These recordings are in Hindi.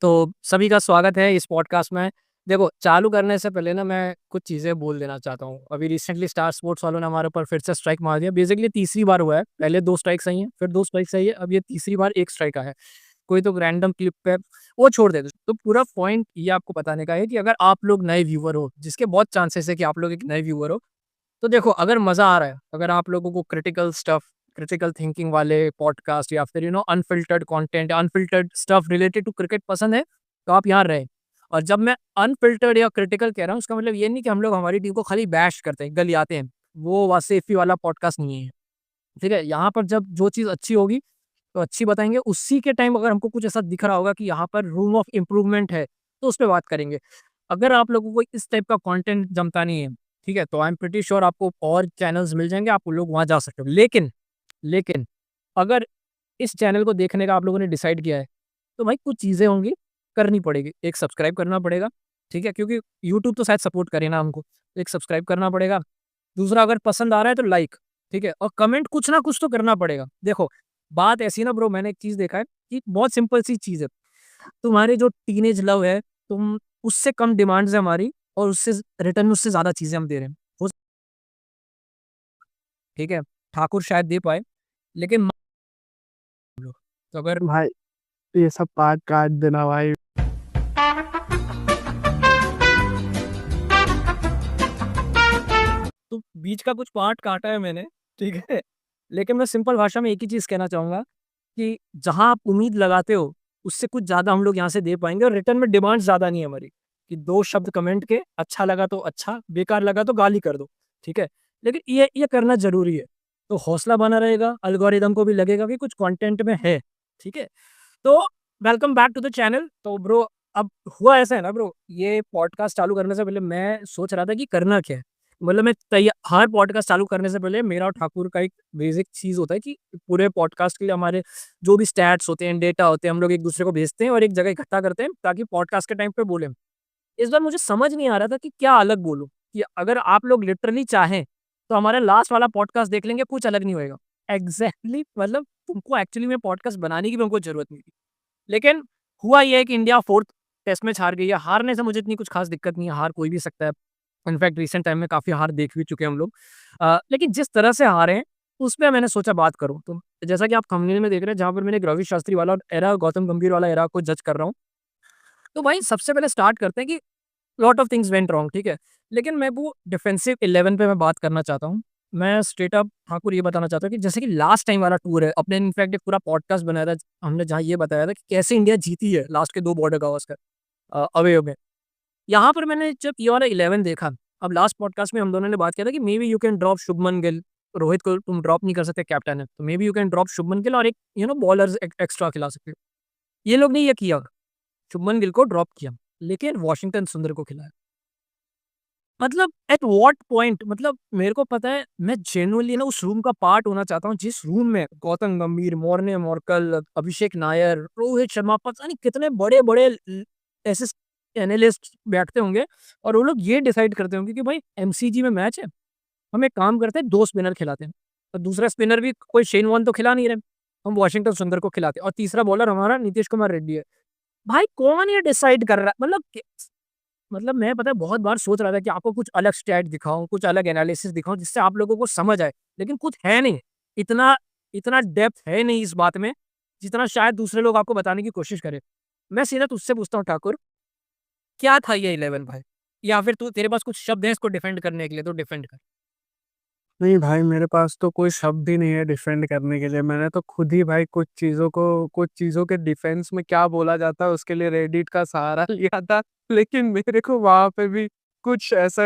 तो सभी का स्वागत है इस पॉडकास्ट में। देखो, चालू करने से पहले ना मैं कुछ चीज़ें बोल देना चाहता हूँ। अभी रिसेंटली स्टार स्पोर्ट्स वालों ने हमारे ऊपर फिर से स्ट्राइक मार दिया। बेसिकली तीसरी बार हुआ है। पहले 2 स्ट्राइक्स आई हैं, फिर 2 स्ट्राइक्स आई है, अब ये तीसरी बार 1 स्ट्राइक आया है। कोई तो रैंडम क्लिप पे वो छोड़ देते। तो पूरा पॉइंट ये आपको बताने का है कि अगर आप लोग नए व्यूअर हो, जिसके बहुत चांसेस है कि आप लोग एक नए व्यूअर हो, तो देखो, अगर मज़ा आ रहा है, अगर आप लोगों को क्रिटिकल थिंकिंग वाले पॉडकास्ट या फिर unfiltered content, unfiltered stuff related to cricket पसंद है, तो आप यहाँ रहें। और जब मैं अनफ़िल्टर्ड या क्रिटिकल कह रहा हूँ, उसका मतलब ये नहीं कि हम लोग हमारी टीम को खाली बैश करते हैं, गलियाते हैं। वो वासेफ़ी वाला पॉडकास्ट नहीं है, ठीक है? यहाँ पर जब जो चीज़ अच्छी होगी, तो अच्छी बताएँगे। उसी के टाइम अगर हमको कुछ ऐसा दिख रहा होगा कि यहाँ पर रूम ऑफ इम्प्रूवमेंट है, तो उस पे बात करेंगे। अगर आप लोगों को इस टाइप का कंटेंट जमता नहीं है, ठीक है? तो आई एम प्रिटी श्योर आपको और चैनल्स मिल जाएँगे, आप लोग वहाँ जा सकते हो। लेकिन अगर इस चैनल को देखने का आप लोगों ने डिसाइड किया है, तो भाई कुछ चीज़ें होंगी, करनी पड़ेगी। एक सब्सक्राइब करना पड़ेगा, ठीक है? क्योंकि यूट्यूब तो शायद सपोर्ट करे ना हमको। एक सब्सक्राइब करना पड़ेगा। दूसरा, अगर पसंद आ रहा है तो लाइक, ठीक है? और कमेंट कुछ ना कुछ तो करना पड़ेगा। देखो, बात ऐसी है ना ब्रो, मैंने एक चीज़ देखा है कि बहुत सिंपल सी चीज़ है। तुम्हारे जो टीनेज लव है, तुम उससे कम डिमांड्स है हमारी, और उससे रिटर्न में उससे ज़्यादा चीज़ें हम दे रहे हैं। हो ठीक है? ठाकुर शायद दे पाए, लेकिन मान लो, तो अगर भाई ये सब पार्ट काट देना भाई। तो बीच का कुछ पार्ट काटा है मैंने, ठीक है? लेकिन मैं सिंपल भाषा में एक ही चीज़ कहना चाहूँगा कि जहाँ आप उम्मीद लगाते हो, उससे कुछ ज़्यादा हम लोग यहाँ से दे पाएँगे, और रिटर्न में डिमांड ज़्यादा नहीं है हमारी, कि 2 शब्द कमेंट के, अच्छा लगा तो अच्छा, बेकार लगा तो गाली कर दो, ठीक है? लेकिन ये करना ज़रूरी है, तो हौसला बना रहेगा, एल्गोरिदम को भी लगेगा कि कुछ कंटेंट में है, ठीक है? तो welcome back to the channel. तो ब्रो, अब हुआ ऐसा है ना ब्रो, ये पॉडकास्ट चालू करने से पहले मैं सोच रहा था कि करना क्या है। मतलब मैं तैया हर पॉडकास्ट चालू करने से पहले मेरा और ठाकुर का एक बेसिक चीज़ होता है कि पूरे पॉडकास्ट के लिए हमारे जो भी स्टैट्स होते हैं, डेटा होते हैं, हम लोग एक-दूसरे को भेजते हैं और एक जगह इकट्ठा करते हैं ताकि पॉडकास्ट के टाइम पे बोलें। इस बार मुझे समझ नहीं आ रहा था कि क्या अलग बोलूँ, कि अगर आप लोग लिटरली चाहें, तो हमारा लास्ट वाला पॉडकास्ट देख लेंगे, कुछ अलग नहीं होएगा। एग्ज़ैक्टली, मतलब तुमको एक्चुअली में पॉडकास्ट बनाने की भी हमको ज़रूरत नहीं थी। लेकिन हुआ ये है कि इंडिया 4th टेस्ट मैच हार गई है। हारने से मुझे इतनी कुछ ख़ास दिक्कत नहीं है, हार कोई भी सकता है। इनफैक्ट रिसेंट टाइम में काफ़ी हार देख भी चुके हैं हम लोग। लेकिन जिस तरह से हारे हैं, उसपे मैंने सोचा बात करूँ। तो जैसा कि आप थंबनेल में देख रहे हैं, जहाँ पर मैंने एक रवि शास्त्री वाला एरा, गौतम गंभीर वाला एरा को जज कर रहा हूँ। तो भाई सबसे पहले स्टार्ट करते हैं कि lot of things went wrong, ठीक है? लेकिन मैं वो डिफेंसिव 11 पे मैं बात करना चाहता हूँ। मैं स्ट्रेट अप ठाकुर ये बताना चाहता हूँ कि जैसे कि लास्ट टाइम वाला टूर है, अपने इनफैक्ट एक पूरा पॉडकास्ट बनाया था, हमने जहाँ ये बताया था कि कैसे इंडिया जीती है लास्ट के 2 बॉर्डर गावस्कर अवे में। यहाँ पर मैंने जब ये वाला 11 देखा, अब लास्ट पॉडकास्ट में हम दोनों ने बात किया था कि may be you can drop Shubman Gill, Rohit को तुम ड्रॉप नहीं कर सकते, कैप्टन है, तो may be you can drop Shubman Gill और एक बॉलर्स एक्स्ट्रा खिला सकते हो। ये लोग ने ये किया, शुभमन गिल को ड्रॉप किया, लेकिन वॉशिंगटन सुंदर को खिलाया। मतलब एट व्हाट पॉइंट, मतलब मेरे को पता है, मैं जेन्युइनली ना उस रूम का पार्ट होना चाहता हूँ जिस रूम में गौतम गंभीर, मॉर्ने मॉर्कल, अभिषेक नायर, रोहित शर्मा, पता नहीं कितने बड़े-बड़े ऐसे एनालिस्ट बैठते होंगे और वो लोग ये डिसाइड करते होंगे कि भाई एमसीजी में मैच है, हम एक काम करते हैं, 2 स्पिनर खिलाते हैं। और दूसरा स्पिनर भी कोई शेन वॉर्न तो खिला नहीं रहे, हम वॉशिंगटन सुंदर को खिलाते हैं और तीसरा बॉलर हमारा नीतीश कुमार रेड्डी है। भाई कौन ये डिसाइड कर रहा है? मतलब मैं पता है बहुत बार सोच रहा था कि आपको कुछ अलग स्टैट दिखाऊँ, कुछ अलग एनालिसिस दिखाऊँ जिससे आप लोगों को समझ आए, लेकिन कुछ है नहीं। इतना इतना डेप्थ है नहीं इस बात में, जितना शायद दूसरे लोग आपको बताने की कोशिश करें। मैं सीधा तुझसे पूछता हूँ ठाकुर, क्या था ये 11 भाई? या फिर तू तेरे पास कुछ शब्द हैं इसको डिफेंड करने के लिए, तो डिफेंड कर। नहीं भाई, मेरे पास तो कोई शब्द ही नहीं है डिफेंड करने के लिए। मैंने तो खुद ही भाई कुछ चीज़ों के डिफेंस में क्या बोला जाता है उसके लिए रेडिट का सहारा लिया था। लेकिन मेरे को वहाँ पे भी कुछ ऐसा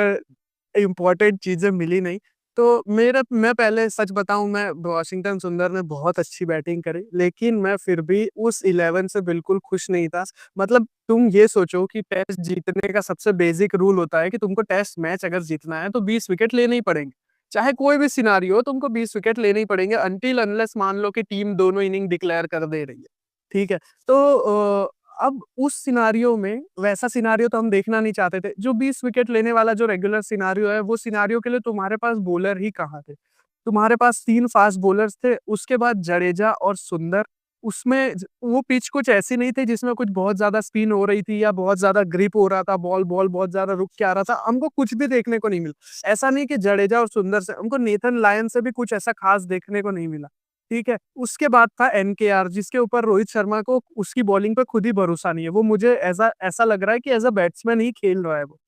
इम्पोर्टेंट चीज़ें मिली नहीं। तो मैं पहले सच बताऊँ, मैं वॉशिंगटन सुंदर ने बहुत अच्छी बैटिंग करी, लेकिन मैं फिर भी उस 11 से बिल्कुल खुश नहीं था। मतलब तुम ये सोचो कि टेस्ट जीतने का सबसे बेसिक रूल होता है कि तुमको टेस्ट मैच अगर जीतना है तो 20 विकेट लेने ही पड़ेंगे। चाहे कोई भी सिनेरियो हो, तुमको 20 विकेट लेने ही पड़ेंगे अनटिल अनलेस मान लो कि टीम दोनों इनिंग डिक्लेयर कर दे रही है। ठीक है? तो अब उस सिनेरियो में वैसा सिनेरियो तो हम देखना नहीं चाहते थे। जो 20 विकेट लेने वाला जो रेगुलर सिनेरियो है, वो सिनेरियो के लिए तुम्हारे पास बॉलर ही कहाँ थे? तुम्हारे पास 3 फास्ट बॉलर्स थे, उसके बाद जडेजा और सुंदर, उसमें वो पिच कुछ ऐसी नहीं थी जिसमें कुछ बहुत ज्यादा स्पिन हो रही थी या बहुत ज्यादा ग्रिप हो रहा था, बॉल बॉल बहुत ज्यादा रुक के आ रहा था, हमको कुछ भी देखने को नहीं मिला। ऐसा नहीं कि जडेजा और सुंदर से, हमको नेथन लायन से भी कुछ ऐसा खास देखने को नहीं मिला। ठीक है, उसके बाद था एनकेआर, जिसके ऊपर रोहित शर्मा को उसकी बॉलिंग पे खुद ही भरोसा नहीं है। वो मुझे ऐसा ऐसा लग रहा है कि एज अ बैट्समैन ही खेल रहा है वो।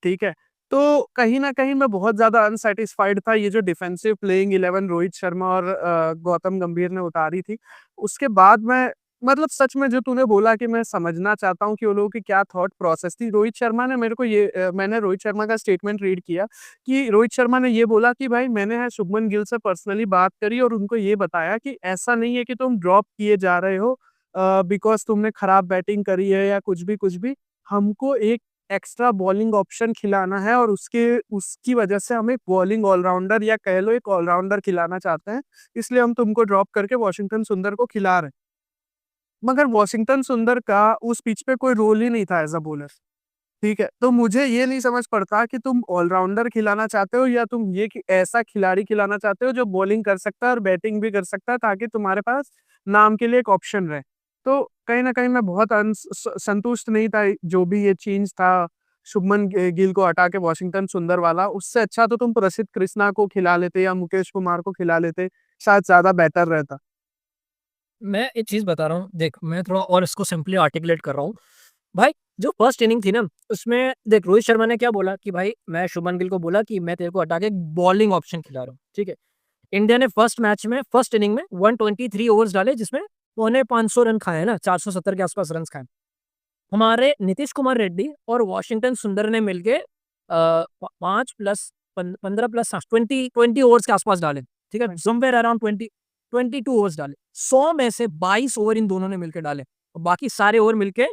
ठीक है, तो कहीं न कहीं मैं बहुत ज़्यादा अनसैटिस्फाइड था, ये जो डिफेंसिव प्लेइंग 11 रोहित शर्मा और गौतम गंभीर ने उतारी थी। उसके बाद मैं, मतलब सच में जो तूने बोला कि मैं समझना चाहता हूँ कि वो लोगों की क्या थॉट प्रोसेस थी। रोहित शर्मा ने मेरे को मैंने रोहित शर्मा का स्टेटमेंट रीड किया कि रोहित शर्मा ने ये बोला कि भाई मैंने है शुभमन गिल से पर्सनली बात करी और उनको ये बताया कि ऐसा नहीं है कि तुम ड्रॉप किए जा रहे हो बिकॉज़ तुमने खराब बैटिंग करी है या कुछ भी। हमको एक एक्स्ट्रा बॉलिंग ऑप्शन खिलाना है और उसकी वजह से हम एक बॉलिंग ऑलराउंडर या कह लो एक ऑलराउंडर खिलाना चाहते हैं, इसलिए हम तुमको ड्रॉप करके वॉशिंगटन सुंदर को खिला रहे हैं। मगर वॉशिंगटन सुंदर का उस पिच पे कोई रोल ही नहीं था एज़ अ बॉलर। ठीक है, तो मुझे ये नहीं समझ पड़ता कि तुम ऑलराउंडर खिलाना चाहते हो या तुम ये कि ऐसा खिलाड़ी खिलाना चाहते हो जो बॉलिंग कर सकता है और बैटिंग भी कर सकता है, ताकि तुम्हारे पास नाम के लिए एक ऑप्शन रहे। तो कहीं न कहीं मैं बहुत संतुष्ट नहीं था, जो भी ये चेंज था शुभमन गिल को हटा के वॉशिंगटन सुंदर वाला। उससे अच्छा तो तुम प्रसिद्ध कृष्णा को खिला लेते या मुकेश कुमार को खिला लेते, शायद ज़्यादा बेटर रहता। मैं एक चीज़ बता रहा हूँ, देख मैं थोड़ा और इसको सिंपली आर्टिकुलेट कर रहा हूँ। भाई जो फर्स्ट इनिंग थी ना, उसमें देख रोहित शर्मा ने क्या बोला कि भाई मैं शुभमन गिल को बोला कि मैं तेरे को हटा के बॉलिंग ऑप्शन खिला रहा हूँ, ठीक है? इंडिया ने फर्स्ट मैच में फर्स्ट इनिंग में 123 ओवर्स डाले जिसमें पौने 500 रन खाए ना, 470 के आसपास रन्स खाए। हमारे नीतीश कुमार रेड्डी और वॉशिंगटन सुंदर ने मिलके 5 प्लस 15 प्लस 20 ओवर्स के आसपास डाले, ठीक है? समवेयर अराउंड 22 ओवर्स डाले। 100 में से 22 ओवर इन दोनों ने मिलके डाले और बाकी सारे ओवर मिलके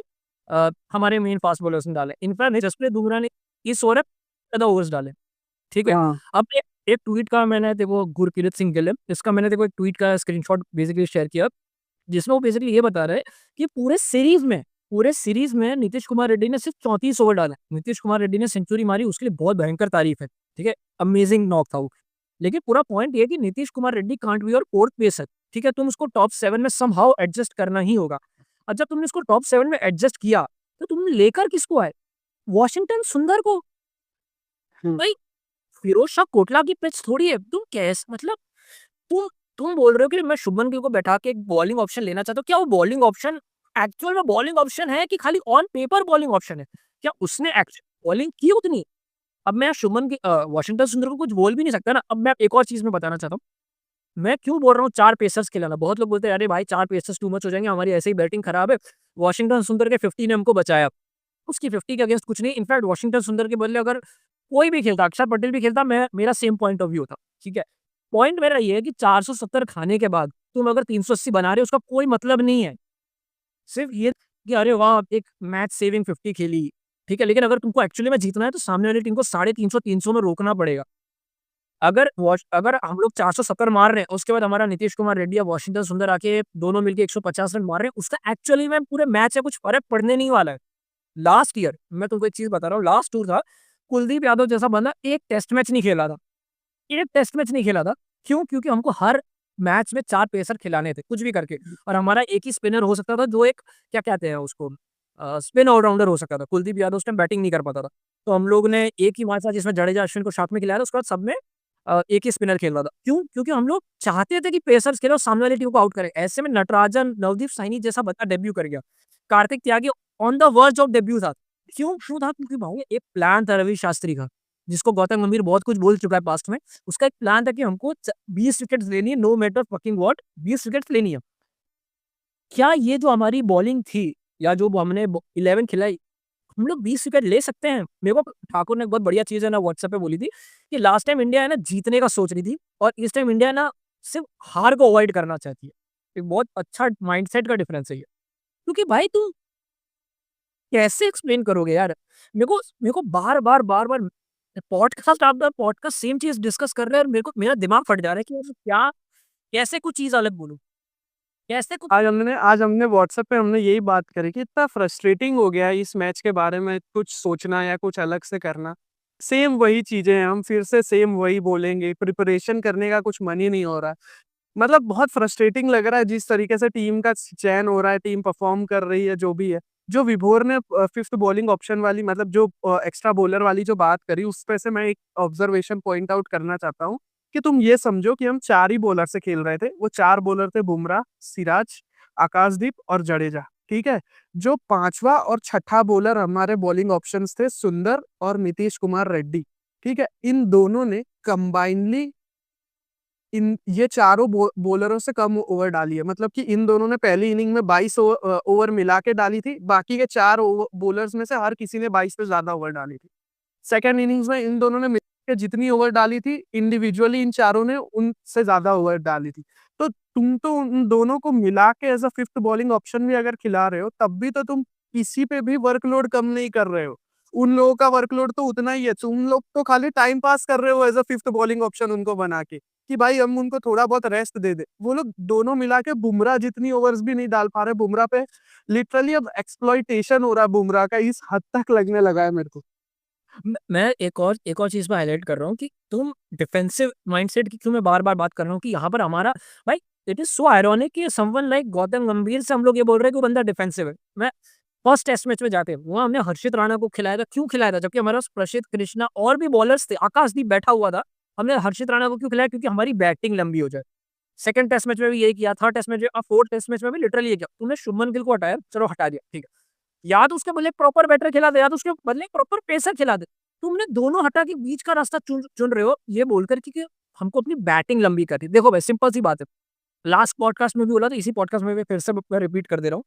हमारे मेन फास्ट बॉलर्स ने डाले। इनफैक्ट जसप्रीत बुमराह ने इस ओवर ज़्यादा ओवर्स डाले, ठीक है? हाँ। अब एक ट्वीट का मैंने देखो गुरकीरत सिंह गिल है, इसका मैंने देखो एक ट्वीट का स्क्रीनशॉट बेसिकली शेयर किया, जिसमें वो बेसिकली ये बता रहे हैं कि पूरे सीरीज़ में नीतीश कुमार रेड्डी ने सिर्फ 34 ओवर डाले। नीतीश कुमार रेड्डी ने सेंचुरी मारी, उसके लिए बहुत भयंकर तारीफ है, ठीक है? अमेजिंग नॉक था वो। लेकिन पूरा पॉइंट ये है कि Nitish Kumar Reddy can't be your fourth pacer, ठीक है? तुम उसको टॉप 7 में समहाउ एडजस्ट करना ही होगा। और जब तुमने उसको टॉप 7 में एडजस्ट किया, तो तुमने लेकर किसको आए? वॉशिंगटन सुंदर को। हुँ। भाई फिरोज शाह कोटला की पिच थोड़ी है। तुम कैस मतलब तुम तुम बोल रहे हो कि मैं शुभमन गिल को बैठा के एक बॉलिंग ऑप्शन लेना चाहता हूँ। क्या वो बॉलिंग ऑप्शन एक्चुअल में बॉलिंग ऑप्शन है कि खाली ऑन पेपर बॉलिंग ऑप्शन है? क्या उसने एक्चुअल बॉलिंग की उतनी? अब मैं वॉशिंगटन सुंदर को कुछ बोल भी नहीं सकता ना। अब मैं एक और चीज़ मैं बताना चाहता हूँ। मैं क्यों बोल रहा हूँ 4 पेसर्स खिलाना? बहुत लोग बोलते हैं, "अरे भाई 4 पेसर्स टू मच हो जाएँगे, हमारी ऐसे ही बैटिंग खराब है।" वॉशिंगटन सुंदर के 50 ने हमको बचाया। उसकी 50 के अगेंस्ट कुछ नहीं। इनफैक्ट वॉशिंगटन सुंदर के बदले अगर कोई भी खेलता, अक्षर पटेल भी खेलता, मैं मेरा सेम पॉइंट ऑफ व्यू होता, ठीक है? पॉइंट मेरा ये है कि 470 खाने के बाद तुम अगर 380 बना रहे हो, उसका कोई मतलब नहीं है। सिर्फ ये कि अरे वाह! एक मैच सेविंग 50 खेली, ठीक है? लेकिन अगर तुमको एक्चुअली में जीतना है तो सामने वाली टीम को 350 300 में रोकना पड़ेगा। अगर हम लोग 470 मार रहे हैं, उसके बाद हमारा नीतीश कुमार रेड्डी या वॉशिंगटन सुंदर आके दोनों मिलके 150 रन मार रहे हैं, उसका एक्चुअली में पूरे मैच से कुछ फ़र्क पड़ने नहीं वाला है। लास्ट ईयर मैं तुमको एक चीज़ बता रहा हूँ, लास्ट टूर था, कुलदीप यादव जैसा बंदा एक टेस्ट मैच नहीं खेला था। एक टेस्ट मैच नहीं खेला था। क्यों? क्योंकि हमको हर मैच में 4 पेसर खिलाने थे, कुछ भी करके, और हमारा एक ही स्पिनर हो सकता था जो एक क्या कहते हैं उसको स्पिन ऑलराउंडर हो सकता था। कुलदीप यादव उस टाइम बैटिंग नहीं कर पाता था। तो हम लोग ने एक ही मैच था जिसमें जडेजा, अश्विन को साथ में खिलाया था, उसके बाद सब में एक ही स्पिनर खेल रहा था। क्यों? क्योंकि हम लोग चाहते थे कि पेसर्स खेलें और सामने वाली टीम को आउट करें। ऐसे में नटराजन, नवदीप साइनी जैसा बंदा डेब्यू कर गया। Kartik Tyagi on the verge of debut था। क्यों? क्यों था? क्योंकि भाई एक प्लान था रवि शास्त्री का, जिसको गौतम गंभीर बहुत कुछ बोल चुका है पास्ट में। उसका एक प्लान था कि हमको 20 विकेट्स लेनी है, no matter fucking what, 20 wickets लेनी है। क्या ये जो हमारी बॉलिंग थी या जो हमने 11 खिलाई, हम लोग 20 विकेट ले सकते हैं? मेरे को ठाकुर ने एक बहुत बढ़िया चीज़ है ना व्हाट्सएप पे बोली थी कि लास्ट टाइम इंडिया है ना जीतने का सोच रही थी और इस टाइम इंडिया ना सिर्फ हार को अवॉइड करना चाहती है। एक बहुत अच्छा माइंडसेट का डिफरेंस है ये। क्योंकि भाई तुम कैसे एक्सप्लेन करोगे यार? मेरे को बार-बार पॉडकास्ट सेम चीज़ डिस्कस कर रहे हैं और मेरा दिमाग फट जा रहा है कि मतलब क्या कैसे कुछ चीज़ अलग बोलूँ? कैसे कुछ आज हमने व्हाट्सएप पे हमने यही बात करी कि इतना फ्रस्ट्रेटिंग हो गया है इस मैच के बारे में कुछ सोचना या कुछ अलग से करना। सेम वही चीज़ें हैं, हम फिर से सेम वही बोलेंगे, प्रिपरेशन करने का कुछ मन ही नहीं हो रहा। मतलब बहुत फ्रस्ट्रेटिंग लग रहा है जिस तरीके से टीम का चयन हो रहा है, टीम परफॉर्म कर रही है, जो भी है। जो विभोर ने फिफ्थ बॉलिंग ऑप्शन वाली, मतलब जो एक्स्ट्रा बॉलर वाली जो बात करी, उस पे से मैं एक ऑब्जर्वेशन पॉइंट आउट करना चाहता हूँ कि तुम ये समझो कि हम 4 ही बॉलर से खेल रहे थे। वो 4 बॉलर थे बुमराह, सिराज, आकाशदीप और जडेजा, ठीक है? जो 5वां और छठा बॉलर हमारे बॉलिंग ऑप्शंस थे सुंदर और नीतीश कुमार रेड्डी, ठीक है? इन दोनों ने कंबाइनली इन ये चारों बॉलरों से कम ओवर डाली है। मतलब कि इन दोनों ने पहली इनिंग में 22 ओवर मिला के डाली थी। बाकी के 4 बॉलर्स में से हर किसी ने 22 से ज्यादा ओवर डाली थी। सेकंड इनिंग्स में इन दोनों ने मिलकर जितनी ओवर डाली थी, इंडिविजुअली इन चारों ने उनसे ज्यादा ओवर डाली थी। तो तुम तो उन दोनों को मिला के as a fifth bowling option भी अगर खिला रहे हो, तब भी तो तुम किसी पे भी वर्कलोड कम नहीं कर रहे हो। उन लोगों का वर्कलोड तो उतना ही है। तुम लोग तो खाली टाइम पास कर रहे हो as a fifth bowling option उनको बना के, कि भाई हम उनको थोड़ा बहुत रेस्ट दे दे। वो लोग दोनों मिला के बुमराह जितनी ओवर्स भी नहीं डाल पा रहे। बुमराह पे लिटरली अब एक्सप्लॉइटेशन हो रहा है बुमराह का, इस हद तक लगने लगा है मेरे को। मैं एक और चीज़ पे हाइलाइट कर रहा हूँ कि तुम डिफेंसिव माइंडसेट की क्यों मैं बार-बार बात कर रहा हूँ कि यहाँ पर हमारा भाई इट इज़ सो आयरॉनिक कि समवन लाइक गौतम गंभीर से हम लोग ये बोल रहे हैं कि वो बंदा डिफेंसिव है। मैं फर्स्ट टेस्ट मैच में जाके वहाँ हमने हर्षित राणा को खिलाया था, क्यों खिलाया था? जबकि हमारे पास प्रसिद्ध कृष्णा और भी बॉलर्स थे, आकाशदीप बैठा हुआ था। हमने हर्षित राणा को क्यों खिलाया? क्योंकि हमारी बैटिंग लंबी हो जाए। सेकंड टेस्ट मैच में भी यही किया, थर्ड टेस्ट मैच में फोर्थ टेस्ट मैच में भी लिटरली ये किया। तूने शुभमन गिल को हटाया, चलो हटा दिया, ठीक है। या तो उसके बदले एक प्रॉपर बैटर खिला दे, या तो उसके बदले एक प्रॉपर पेसर खिला दे। तुमने दोनों हटा के बीच का रास्ता चुन चुन रहे हो, ये बोलकर कि हमको अपनी बैटिंग लंबी करनी है। देखो भाई सिंपल सी बात है। लास्ट पॉडकास्ट में भी बोला था, इसी पॉडकास्ट में भी फिर से मैं रिपीट कर दे रहा हूँ।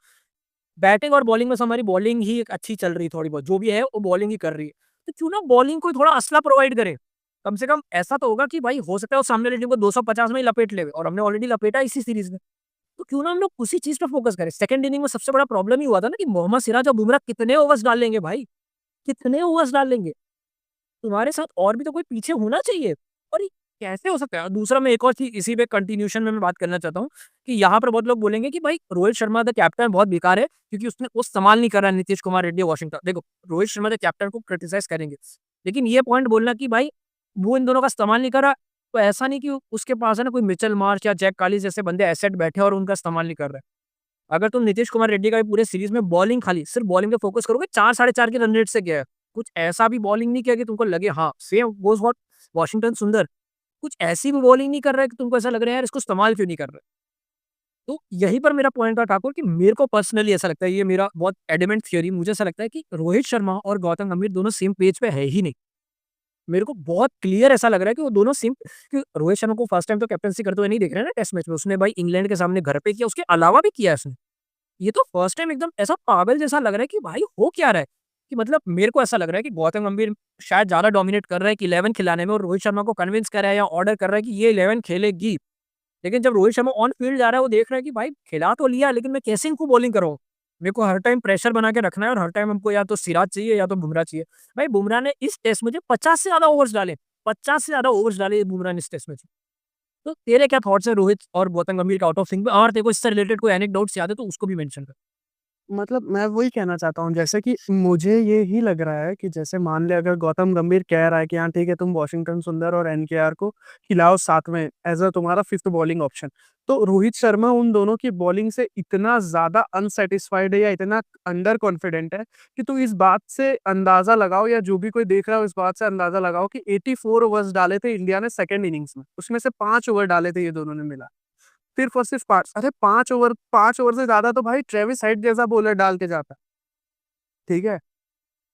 बैटिंग और बॉलिंग में से हमारी बॉलिंग ही एक अच्छी चल रही है थोड़ी बहुत, जो भी है वो बॉलिंग ही कर रही है। तो क्यों ना बॉलिंग को थोड़ा असला प्रोवाइड करे। कम से कम ऐसा तो होगा कि भाई हो सकता है वो सामने वाली टीम को 250 में ही लपेट ले, और हमने ऑलरेडी लपेटा इसी सीरीज में। तो क्यों ना हम लोग उसी चीज पे फोकस करें। सेकंड इनिंग में सबसे बड़ा प्रॉब्लम ही हुआ था ना कि मोहम्मद सिराज और बुमराह कितने ओवर्स डाल लेंगे भाई, कितने ओवर्स डाल लेंगे। तुम्हारे साथ और भी तो कोई पीछे होना चाहिए। और ये कैसे हो सकता है? और दूसरा मैं एक और चीज़ इसी पे कंटिन्यूएशन में मैं बात करना चाहता हूँ कि यहाँ पर बहुत लोग बोलेंगे कि भाई रोहित शर्मा द कैप्टन बहुत बेकार है क्योंकि उसने वो इस्तेमाल नहीं कर रहा है नीतीश कुमार रेड्डी और वॉशिंगटन। देखो रोहित शर्मा द कैप्टन को क्रिटिसाइज करेंगे, लेकिन ये पॉइंट बोलना कि भाई वो इन दोनों का इस्तेमाल नहीं कर रहा, तो ऐसा नहीं कि उसके पास है ना कोई मिचेल मार्श या जैक कालिस जैसे बंदे एसेट बैठे और उनका इस्तेमाल नहीं कर रहे। अगर तुम नीतीश कुमार रेड्डी का भी पूरे सीरीज में बॉलिंग खाली सिर्फ बॉलिंग पे फोकस करोगे, 4 साढ़े 4 के रन रेट से गया है। कुछ ऐसा भी बॉलिंग नहीं किया कि तुमको लगे हाँ, सेम गोज़ व्हाट वॉशिंगटन सुंदर। कुछ ऐसी भी बॉलिंग नहीं कर रहा है कि तुमको ऐसा लग रहा है यार इसको इस्तेमाल क्यों नहीं कर रहे? तो यहीं पर मेरा पॉइंट था ठाकुर कि मेरे को पर्सनली ऐसा लगता है, ये मेरा बहुत एडमेंट थ्योरी, मुझे ऐसा लगता है कि रोहित शर्मा और गौतम गंभीर दोनों सेम पेज पे है ही नहीं। मेरे को बहुत क्लियर ऐसा लग रहा है कि वो दोनों सेम कि रोहित शर्मा को फर्स्ट टाइम तो कैप्टेंसी करते हुए नहीं देख रहे हैं ना टेस्ट मैच में। उसने भाई इंग्लैंड के सामने घर पे किया, उसके अलावा भी किया है उसने। ये तो फर्स्ट टाइम एकदम ऐसा पागल जैसा लग रहा है कि भाई हो क्या रहा है? कि मतलब मेरे को ऐसा लग रहा है कि गौतम गंभीर शायद ज़्यादा डोमिनेट कर रहा है कि 11 खिलाने में, और रोहित शर्मा को कन्विंस कर रहा है या ऑर्डर कर रहा है कि ये 11 खेलेगी। लेकिन जब रोहित शर्मा ऑन फील्ड जा रहा है, वो देख रहा है कि भाई खिला तो लिया, लेकिन मैं कैसे इनको बॉलिंग कराऊँ? मेरे को हर टाइम प्रेशर बना के रखना है और हर टाइम हमको या तो सिराज चाहिए या तो बुमराह चाहिए। भाई बुमराह ने इस टेस्ट में 50 से ज़्यादा ओवर्स डाले, 50 से ज़्यादा ओवर्स डाले बुमराह ने इस टेस्ट में। तो तेरे क्या थॉट्स हैं रोहित और गौतम गंभीर का आउट ऑफ सिंक में? और तेरे को इससे रिलेटेड कोई एनेक्डोट्स याद है तो उसको भी मेंशन कर। मतलब मैं वही कहना चाहता हूँ, जैसे कि मुझे ये ही लग रहा है कि जैसे मान ले अगर गौतम गंभीर कह रहा है कि हाँ ठीक है, तुम वॉशिंगटन सुंदर और एनकेआर को खिलाओ साथ में एज अ तुम्हारा फिफ्थ बॉलिंग ऑप्शन, तो रोहित शर्मा उन दोनों की बॉलिंग से इतना ज्यादा अनसेटिस्फाइड है या इतना अंडर कॉन्फिडेंट है कि तू इस बात से अंदाजा लगाओ, या जो भी कोई देख रहा हो इस बात से अंदाजा लगाओ कि 84 ओवर्स डाले थे इंडिया ने सेकेंड इनिंग्स में, उसमें से 5 ओवर डाले थे ये दोनों ने मिला। सिर्फ और सिर्फ 5, अरे 5 ओवर से ज्यादा तो भाई ट्रेविस हेड जैसा बॉलर डाल के जाता है, ठीक है?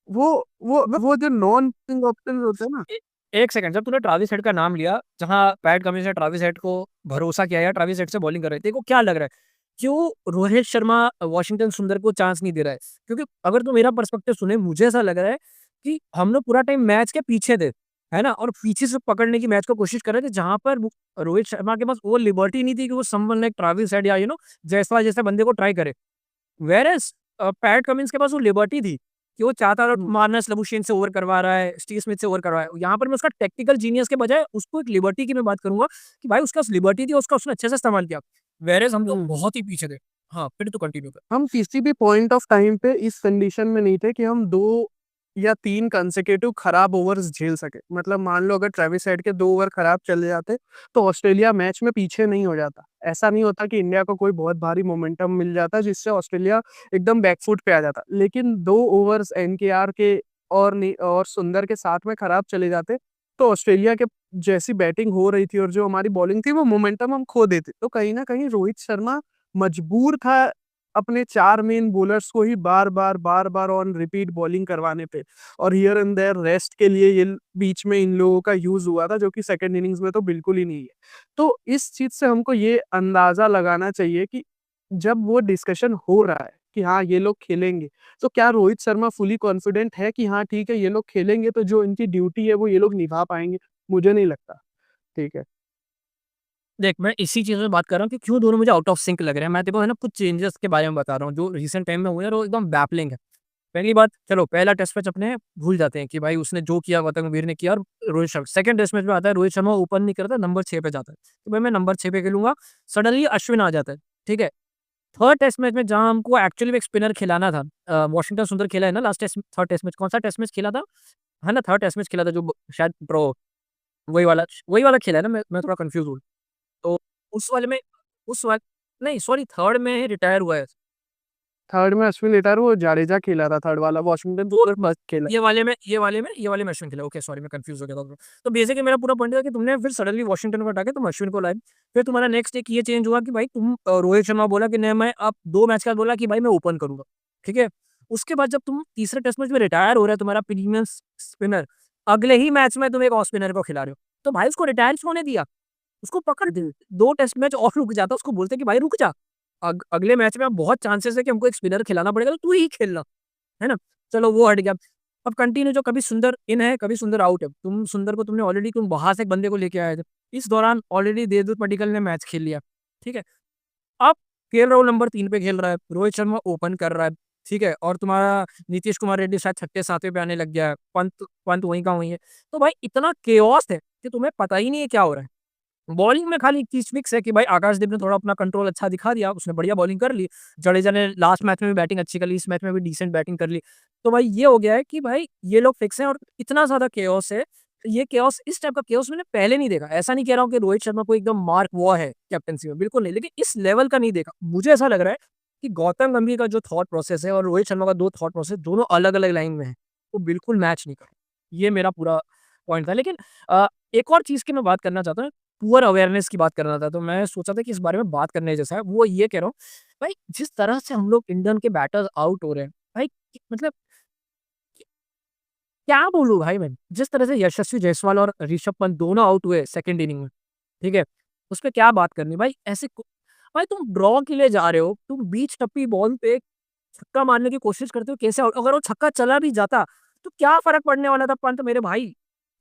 वो वो जो नॉन ऑप्शन होते हैं ना। ए एक सेकंड, जब तूने ट्रेविस हेड का नाम लिया, जहाँ पैट कमिंस ने ट्रेविस हेड को भरोसा किया या ट्रेविस हेड से बॉलिंग कर रहे थे, तेरे को क्या लग रहा है? क्यों रोहित शर्मा वॉशिंगटन सुंदर को चांस नहीं दे रहा है? क्योंकि अगर तू मेरा पर्सपेक्टिव सुने, मुझे ऐसा लग रहा है कि हम लोग पूरा टाइम मैच के पीछे थे, है ना? और पीछे से पकड़ने की मैच को कोशिश कर रहे थे, जहाँ पर वो रोहित शर्मा के पास वो लिबर्टी नहीं थी कि वो समवन लाइक ट्रेविस हेड या जायसवाल जैसे बंदे को ट्राई करे। व्हेयरएज़ पैट कमिंस के पास वो लिबर्टी थी कि वो चाहता था मार्नस लाबुशेन से ओवर करवा रहा है, स्टीव स्मिथ से ओवर करवा रहा है। यहाँ पर मैं उसका टेक्निकल जीनियस के बजाय उसको एक लिबर्टी की मैं बात करूँगा कि भाई उसके पास लिबर्टी थी, उसका उसने अच्छे से इस्तेमाल किया। व्हेयरएज़ हम लोग बहुत ही पीछे थे। हाँ, फिर तू कंटिन्यू कर। हम किसी भी पॉइंट ऑफ टाइम पे इस कंडीशन में नहीं थे कि हम दो या 3 कंसेक्यूटिव खराब ओवर्स झेल सके। मतलब मान लो अगर ट्रेविस हेड के 2 ओवर खराब चले जाते, तो ऑस्ट्रेलिया मैच में पीछे नहीं हो जाता। ऐसा नहीं होता कि इंडिया को कोई बहुत भारी मोमेंटम मिल जाता जिससे ऑस्ट्रेलिया एकदम बैकफुट पे आ जाता। लेकिन 2 ओवर्स एनकेआर के और सुंदर के साथ में खराब चले जाते, तो ऑस्ट्रेलिया के जैसी बैटिंग हो रही थी और जो हमारी बॉलिंग थी वो मोमेंटम हम खो देते। तो कहीं न कहीं रोहित शर्मा मजबूर था अपने 4 मेन बॉलर्स को ही बार-बार ऑन रिपीट बॉलिंग करवाने पे, और हियर एंड देयर रेस्ट के लिए ये बीच में इन लोगों का यूज़ हुआ था, जो कि सेकंड इनिंग्स में तो बिल्कुल ही नहीं है। तो इस चीज़ से हमको ये अंदाज़ा लगाना चाहिए कि जब वो डिस्कशन हो रहा है कि हाँ, ये लोग खेलेंगे, तो क्या रोहित शर्मा फुली कॉन्फिडेंट है कि हाँ, ठीक है, ये लोग खेलेंगे तो जो इनकी ड्यूटी है वो ये लोग निभा पाएँगे? मुझे नहीं लगता। ठीक है। देख, मैं इसी चीज़ में बात कर रहा हूँ कि क्यों दोनों मुझे आउट ऑफ सिंक लग रहे हैं। मैं तेरे को है ना कुछ चेंजेस के बारे में बता रहा हूँ, जो रिसेंट टाइम में हुए हैं और वो एकदम बैफलिंग है। पहली बात, चलो पहला टेस्ट मैच अपने भूल जाते हैं कि भाई उसने जो किया गौतम गंभीर ने किया, और Rohit Sharma second test match में आता है, रोहित शर्मा ओपन नहीं करता, नंबर 6 पे जाता है। तो भाई मैं नंबर 6 पे खेलूँगा, सडनली अश्विन आ जाता है, ठीक है? थर्ड टेस्ट मैच में जहाँ हमको एक्चुअली में एक स्पिनर खिलाना था, वाशिंगटन सुंदर खेला है ना last test, third test match, कौन-सा टेस्ट मैच खेला था? है ना, थर्ड टेस्ट मैच खेला था जो शायद वही वाला खेला है ना? मैं थोड़ा कन्फ्यूज़ हूँ। तो उस वाले में उस वाल नहीं सॉरी, थर्ड में रिटायर हुआ है। थर्ड में अश्विन रिटायर हुआ, जाडेजा खेला था थर्ड वाला, वॉशिंगटन सुंदर मस्त खेला। ये वाले में अश्विन खेला। ओके, सॉरी, मैं कन्फ्यूज़ हो गया था। तो बेसिकली मेरा पूरा पॉइंट था कि तुमने फिर सडनली वॉशिंगटन को हटा के तुम अश्विन को लाए। फिर तुम्हारा नेक्स्ट एक ये चेंज हुआ कि भाई तुम रोहित शर्मा बोला कि नहीं, मैं अब 2 मैच के बाद बोला कि भाई मैं ओपन करूँगा, ठीक है? उसके बाद जब तुम तीसरे टेस्ट मैच में रिटायर हो रहा है तुम्हारा प्रीमियम स्पिनर, अगले ही मैच में तुम एक ऑफ स्पिनर को खिला रहे हो। तो भाई उसको रिटायर क्यों होने दिया? उसको पकड़ दे, 2 टेस्ट मैच और रुक जाता, उसको बोलते कि भाई रुक जा। अगले मैच में अब बहुत चांसेस है कि हमको एक स्पिनर खिलाना पड़ेगा, तो तू ही खेलना, है ना? चलो वो हट गया। अब कंटिन्यू जो कभी सुंदर इन है, कभी सुंदर आउट है। तुम सुंदर को तुमने ऑलरेडी तुम बाहर से एक बंदे को लेके आए थे। इस दौरान ऑलरेडी देवदूत पडिक्कल ने मैच खेल लिया, ठीक है? अब केएल राहुल नंबर 3 पे खेल रहा है, रोहित शर्मा ओपन कर रहा है, ठीक है? और तुम्हारा नीतीश कुमार रेड्डी शायद छठे, 7वें पे आने लग गया है, पंत पंत वहीं का वहीं है। तो भाई इतना केओस है कि तुम्हें पता ही नहीं है क्या हो रहा है। बॉलिंग में खाली एक चीज़ फिक्स है कि भाई आकाशदीप ने थोड़ा अपना कंट्रोल अच्छा दिखा दिया, उसने बढ़िया बॉलिंग कर ली। जडेजा ने लास्ट मैच में भी बैटिंग अच्छी कर ली, इस मैच में भी डिसेंट बैटिंग कर ली। तो भाई ये हो गया है कि भाई ये लोग फिक्स हैं, और इतना ज़्यादा केओस है, ये केओस, इस टाइप का केओस मैंने पहले नहीं देखा। ऐसा नहीं कह रहा हूँ कि रोहित शर्मा को एकदम मार्क हुआ है कैप्टेंसी में, बिल्कुल नहीं, लेकिन इस लेवल का नहीं देखा। मुझे ऐसा लग रहा है कि गौतम गंभीर का जो थॉट प्रोसेस है और रोहित शर्मा का दो थॉट प्रोसेस दोनों अलग-अलग लाइन में है। वो बिल्कुल मैच नहीं कर रहे। ये मेरा पूरा पॉइंट था। लेकिन एक और चीज़ की मैं बात करना चाहता हूँ, पुअर अवेयरनेस की बात कर रहा था, तो मैं सोचा था कि इस बारे में बात करने जैसा है। वो ये कह रहा हूँ, भाई जिस तरह से हम लोग इंडियन के बैटर्स आउट हो रहे हैं, भाई मतलब क्या बोलूँ भाई मैं? जिस तरह से यशस्वी जायसवाल और ऋषभ पंत दोनों आउट हुए सेकंड इनिंग में, ठीक है? उसपे क्या बात करनी भाई, ऐसे को भाई तुम ड्रॉ के लिए जा रहे हो, तुम बीच टप्पी बॉल पे छक्का मारने की कोशिश करते हो, कैसे आउट, अगर वो छक्का चला भी जाता, तो क्या फ़र्क पड़ने वाला था पंत मेरे भाई?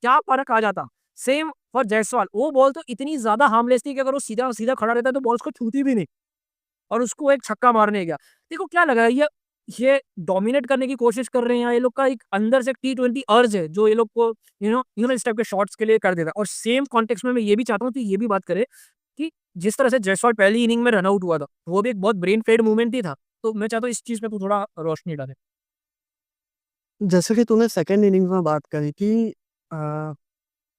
क्या फ़र्क आ जाता? सेम फॉर जायसवाल, वो बॉल तो इतनी ज़्यादा हार्मलेस थी कि अगर वो सीधा-सीधा खड़ा रहता तो बॉल उसको छूती भी नहीं, और उसको एक छक्का मारने गया। देखो क्या लगा, ये डोमिनेट करने की कोशिश कर रहे हैं, या ये लोग का एक अंदर से टी20 अर्ज है जो ये लोग को इस टाइप के शॉट्स के लिए कर देता है। और सेम कॉन्टेक्स्ट में मैं ये भी चाहता हूँ कि ये भी बात करें कि जिस तरह से जायसवाल पहली इनिंग में रन आउट हुआ था, वो भी एक बहुत ब्रेन फेड मूवमेंट ही था। तो मैं चाहता हूँ इस चीज़ पे तू थोड़ा रोशनी डाले। जैसे कि तूने सेकंड इनिंग्स में बात करी कि अ,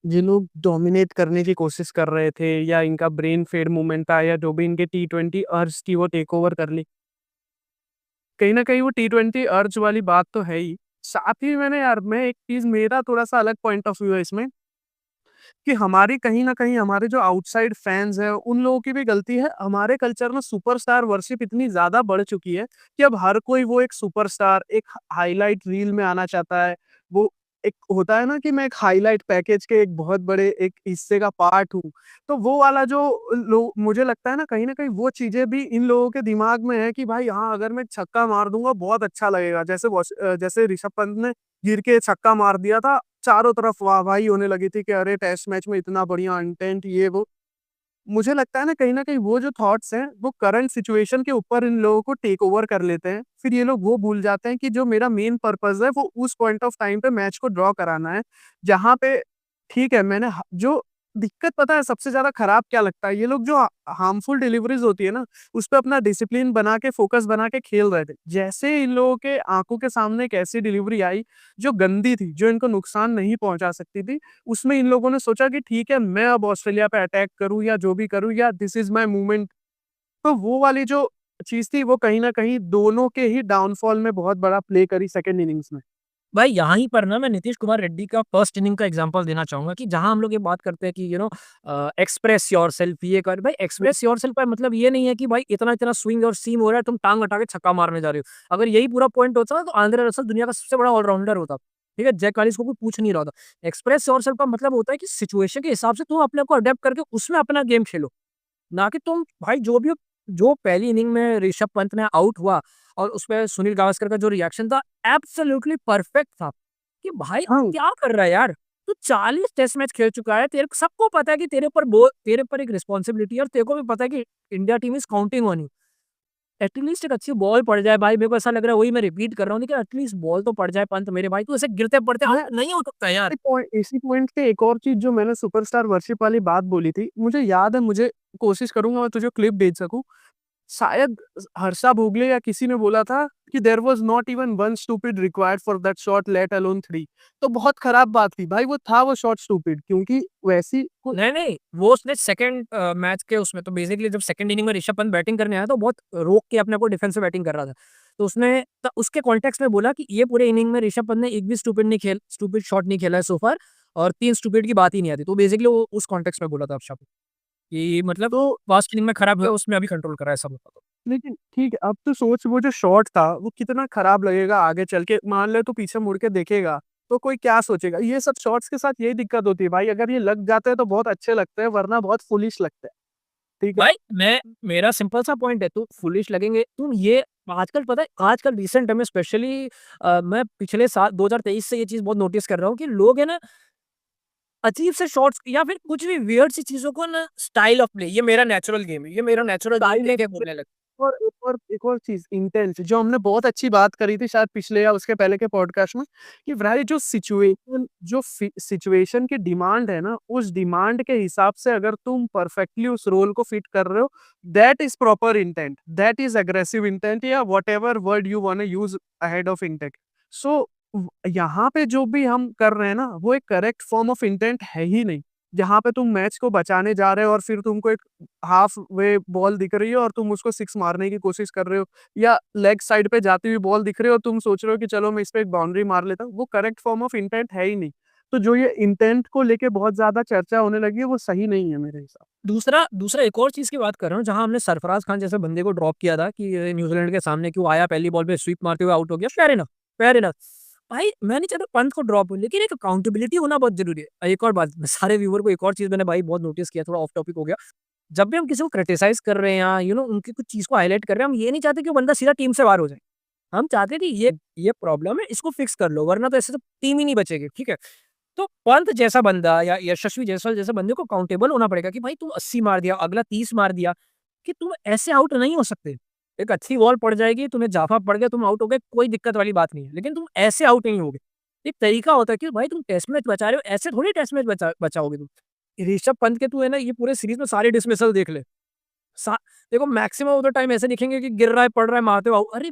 ये लोग डोमिनेट करने की कोशिश कर रहे थे या इनका ब्रेन फेड मूवमेंट था या जो भी इनके टी20 अर्ज थी वो टेक ओवर कर ली। कहीं न कहीं वो टी20 अर्ज वाली बात तो है ही। साथ ही मैं एक चीज़, मेरा थोड़ा-सा अलग पॉइंट ऑफ व्यू है इसमें, कि हमारी कहीं न कहीं हमारे जो आउटसाइड फैन्स हैं, उन लोगों की भी गलती है। हमारे कल्चर में सुपरस्टार वर्शिप इतनी ज़्यादा बढ़ चुकी है कि अब हर कोई वो एक सुपरस्टार, एक हाइलाइट रील में आना चाहता है। वो एक होता है ना कि मैं एक हाइलाइट पैकेज के एक बहुत बड़े एक हिस्से का पार्ट हूँ। तो वो वाला जो लो मुझे लगता है ना, कहीं न कहीं वो चीज़ें भी इन लोगों के दिमाग में है कि भाई हाँ, अगर मैं छक्का मार दूँगा बहुत अच्छा लगेगा। जैसे ऋषभ पंत ने गिर के छक्का मार दिया था, चारों तरफ वाहवाही होने लगी थी कि अरे टेस्ट मैच में इतना बढ़िया इंटेंट ये वो। मुझे लगता है ना, कहीं न कहीं वो जो थॉट्स हैं, वो करंट सिचुएशन के ऊपर इन लोगों को टेक ओवर कर लेते हैं। फिर ये लोग वो भूल जाते हैं कि जो मेरा मेन पर्पज़ है वो उस पॉइंट ऑफ टाइम पे मैच को ड्रॉ कराना है। जहाँ पे ठीक है, मैंने ह जो दिक्कत पता है सबसे ज़्यादा खराब क्या लगता है? ये लोग जो हार्मफुल डिलीवरीज़ होती है ना, उस पे अपना डिसिप्लिन बना के, फ़ोकस बना के खेल रहे थे। जैसे इन लोगों के आँखों के सामने एक ऐसी डिलीवरी आई, जो गंदी थी, जो इनको नुकसान नहीं पहुँचा सकती थी, उसमें इन लोगों ने सोचा कि ठीक है, मैं अब ऑस्ट्रेलिया पे अटैक करूँ या जो भी करूँ, या दिस इज़ माय मूवमेंट। तो वो वाली जो चीज़ थी, वो कहीं न कहीं दोनों के ही डाउनफॉल में बहुत बड़ा प्ले करी सेकंड इनिंग्स में। भाई यहाँ ही पर ना मैं नीतीश कुमार रेड्डी का फर्स्ट इनिंग का एग्जांपल देना चाहूँगा कि जहाँ हम लोग ये बात करते हैं कि एक्सप्रेस योरसेल्फ ये कर भाई एक्सप्रेस योरसेल्फ का मतलब ये नहीं है कि भाई इतना-इतना स्विंग और सीम हो रहा है तुम टाँग हटा के छक्का मारने जा रहे हो। अगर यही पूरा पॉइंट होता ना तो आंद्रे रसल दुनिया का सबसे बड़ा ऑलराउंडर होता। ठीक है? जैक कालिस को कोई पूछ नहीं रहा होता। एक्सप्रेस योरसेल्फ का मतलब होता है कि सिचुएशन के हिसाब से तुम अपने आप को अडैप्ट करके उसमें अपना गेम खेलो। ना कि तुम भाई जो पहली इनिंग में ऋषभ पंत ने आउट हुआ और उसपे सुनील गावस्कर का जो रिएक्शन था एब्सोल्युटली परफेक्ट था। कि भाई हाँ, क्या कर रहा है यार? तू 40 टेस्ट मैच खेल चुका है, तेरे को सबको पता है कि तेरे ऊपर एक रिस्पॉन्सिबिलिटी है और तेरे को भी पता है कि India team is counting on you. At least एक अच्छी बॉल पड़ जाए भाई, मेरे को ऐसा लग रहा है वही मैं रिपीट कर रहा हूँ, लेकिन एटलीस्ट बॉल तो पड़ जाए पंत मेरे भाई, तू ऐसे गिरते-पड़ते मैं आउट नहीं हो सकता यार। इसी पॉइंट पे एक और चीज़ जो मैंने सुपरस्टार वर्शिप वाली बात बोली थी, मुझे याद है, मुझे कोशिश करूँगा मैं तुझे क्लिप भेज सकूँ। शायद हर्षा भोगले या किसी ने बोला था कि there was not even one stupid required for that shot let alone 3। तो बहुत खराब बात थी। भाई वो था वो शॉट स्टूपिड, क्योंकि वैसी को नहीं, नहीं, वो उसने सेकंड मैच के उसमें तो बेसिकली जब सेकंड इनिंग में ऋषभ पंत बैटिंग करने आया तो बहुत रोक के अपने को डिफेंस में बैटिंग कर रहा था। तो उसने उसके कॉन्टेक्स्ट में बोला कि ये पूरे इनिंग में ऋषभ पंत ने एक भी स्टूपिड शॉट नहीं खेला है सो फार और 3 स्टूपिड की बात ही नहीं आती। तो बेसिकली वो उस कॉन्टेक्स्ट में बोला था हर्षा को कि मतलब तो फर्स्ट इनिंग में खराब हुआ उसमें अभी कंट्रोल कर रहा है सब बता दो। लेकिन ठीक है, अब तो सोच वो जो शॉट था, वो कितना खराब लगेगा आगे चल के। मान ले तू पीछे मुड़ के देखेगा, तो कोई क्या सोचेगा? ये सब शॉट्स के साथ यही दिक्कत होती है भाई, अगर ये लग जाते हैं तो बहुत अच्छे लगते हैं, वरना बहुत फूलिश लगते हैं। ठीक है? भाई मैं मेरा सिंपल सा पॉइंट है, तुम फूलिश लगेंगे, तुम ये आजकल पता है आजकल रिसेंट टाइम में स्पेशली मैं पिछले साल 2023 से ये चीज़ बहुत नोटिस कर रहा हूँ कि लोग है ना अजीब से शॉट्स या फिर कुछ भी वियर्ड सी चीज़ों को ना स्टाइल ऑफ प्ले ये मेरा नेचुरल गेम है, ये मेरा नेचुरल गेम स्टाइल लेके बोलने लगे। एक और चीज़ इंटेंस, जो हमने बहुत अच्छी बात करी थी शायद पिछले या उसके पहले के पॉडकास्ट में, कि भाई जो सिचुएशन की डिमांड है ना, उस डिमांड के हिसाब से अगर तुम परफेक्टली उस रोल को फिट कर रहे हो, that is proper intent, that is aggressive intent, या whatever word you want to use ahead of intent. So यहाँ पे जो भी हम कर रहे हैं ना, वो एक करेक्ट फॉर्म ऑफ इंटेंट है ही नहीं। जहाँ पे तुम मैच को बचाने जा रहे हो और फिर तुमको एक हाफ वे बॉल दिख रही है और तुम उसको सिक्स मारने की कोशिश कर रहे हो, या लेग साइड पे जाती हुई बॉल दिख रही है और तुम सोच रहे हो कि चलो मैं इस पे एक बाउंड्री मार लेता हूँ, वो करेक्ट फॉर्म ऑफ इंटेंट है ही नहीं। तो जो ये इंटेंट को लेके बहुत ज़्यादा चर्चा होने लगी है, वो सही नहीं है मेरे हिसाब। दूसरा दूसरा एक और चीज़ की बात कर रहा हूँ, जहाँ हमने सरफराज खान जैसे बंदे को ड्रॉप किया था कि ये न्यूज़ीलैंड के सामने क्यों आया, पहली बॉल पे स्वीप मारते हुए आउट हो गया, फेयर इनफ, फेयर इनफ। भाई मैं नहीं चाहता पंत को ड्रॉप हो, लेकिन एक अकाउंटेबिलिटी होना बहुत ज़रूरी है। एक और बात, सारे व्यूअर को एक और चीज़ मैंने भाई बहुत नोटिस किया, थोड़ा ऑफ टॉपिक हो गया। जब भी हम किसी को क्रिटिसाइज़ कर रहे हैं या उनकी कुछ चीज़ को हाइलाइट कर रहे हैं, हम ये नहीं चाहते कि वो बंदा सीधा टीम से बाहर हो जाए। हम चाहते हैं कि ये प्रॉब्लम है, इसको फिक्स कर लो, वरना तो ऐसे तो टीम ही नहीं बचेगी, ठीक है? तो पंत जैसा बंदा या यशस्वी जायसवाल जैसे बंदे को अकाउंटेबल होना पड़ेगा कि भाई तुम 80 मार दिया, अगला 30 मार दिया, कि तुम ऐसे आउट नहीं हो सकते। एक अच्छी बॉल पड़ जाएगी, तुम्हें जाफा पड़ गया, तुम आउट हो गए, कोई दिक्कत वाली बात नहीं है। लेकिन तुम ऐसे आउट नहीं होगे। एक तरीका होता है कि भाई तुम टेस्ट मैच बचा रहे हो, ऐसे थोड़ी टेस्ट मैच बचाओगे तुम। ऋषभ पंत के तू है ना ये पूरे सीरीज में सारे डिसमिसल देख ले। सा देखो मैक्सिमम ऑफ द टाइम ऐसे दिखेंगे कि गिर रहा है, पड़ रहा है, मारते हो आउट। अरे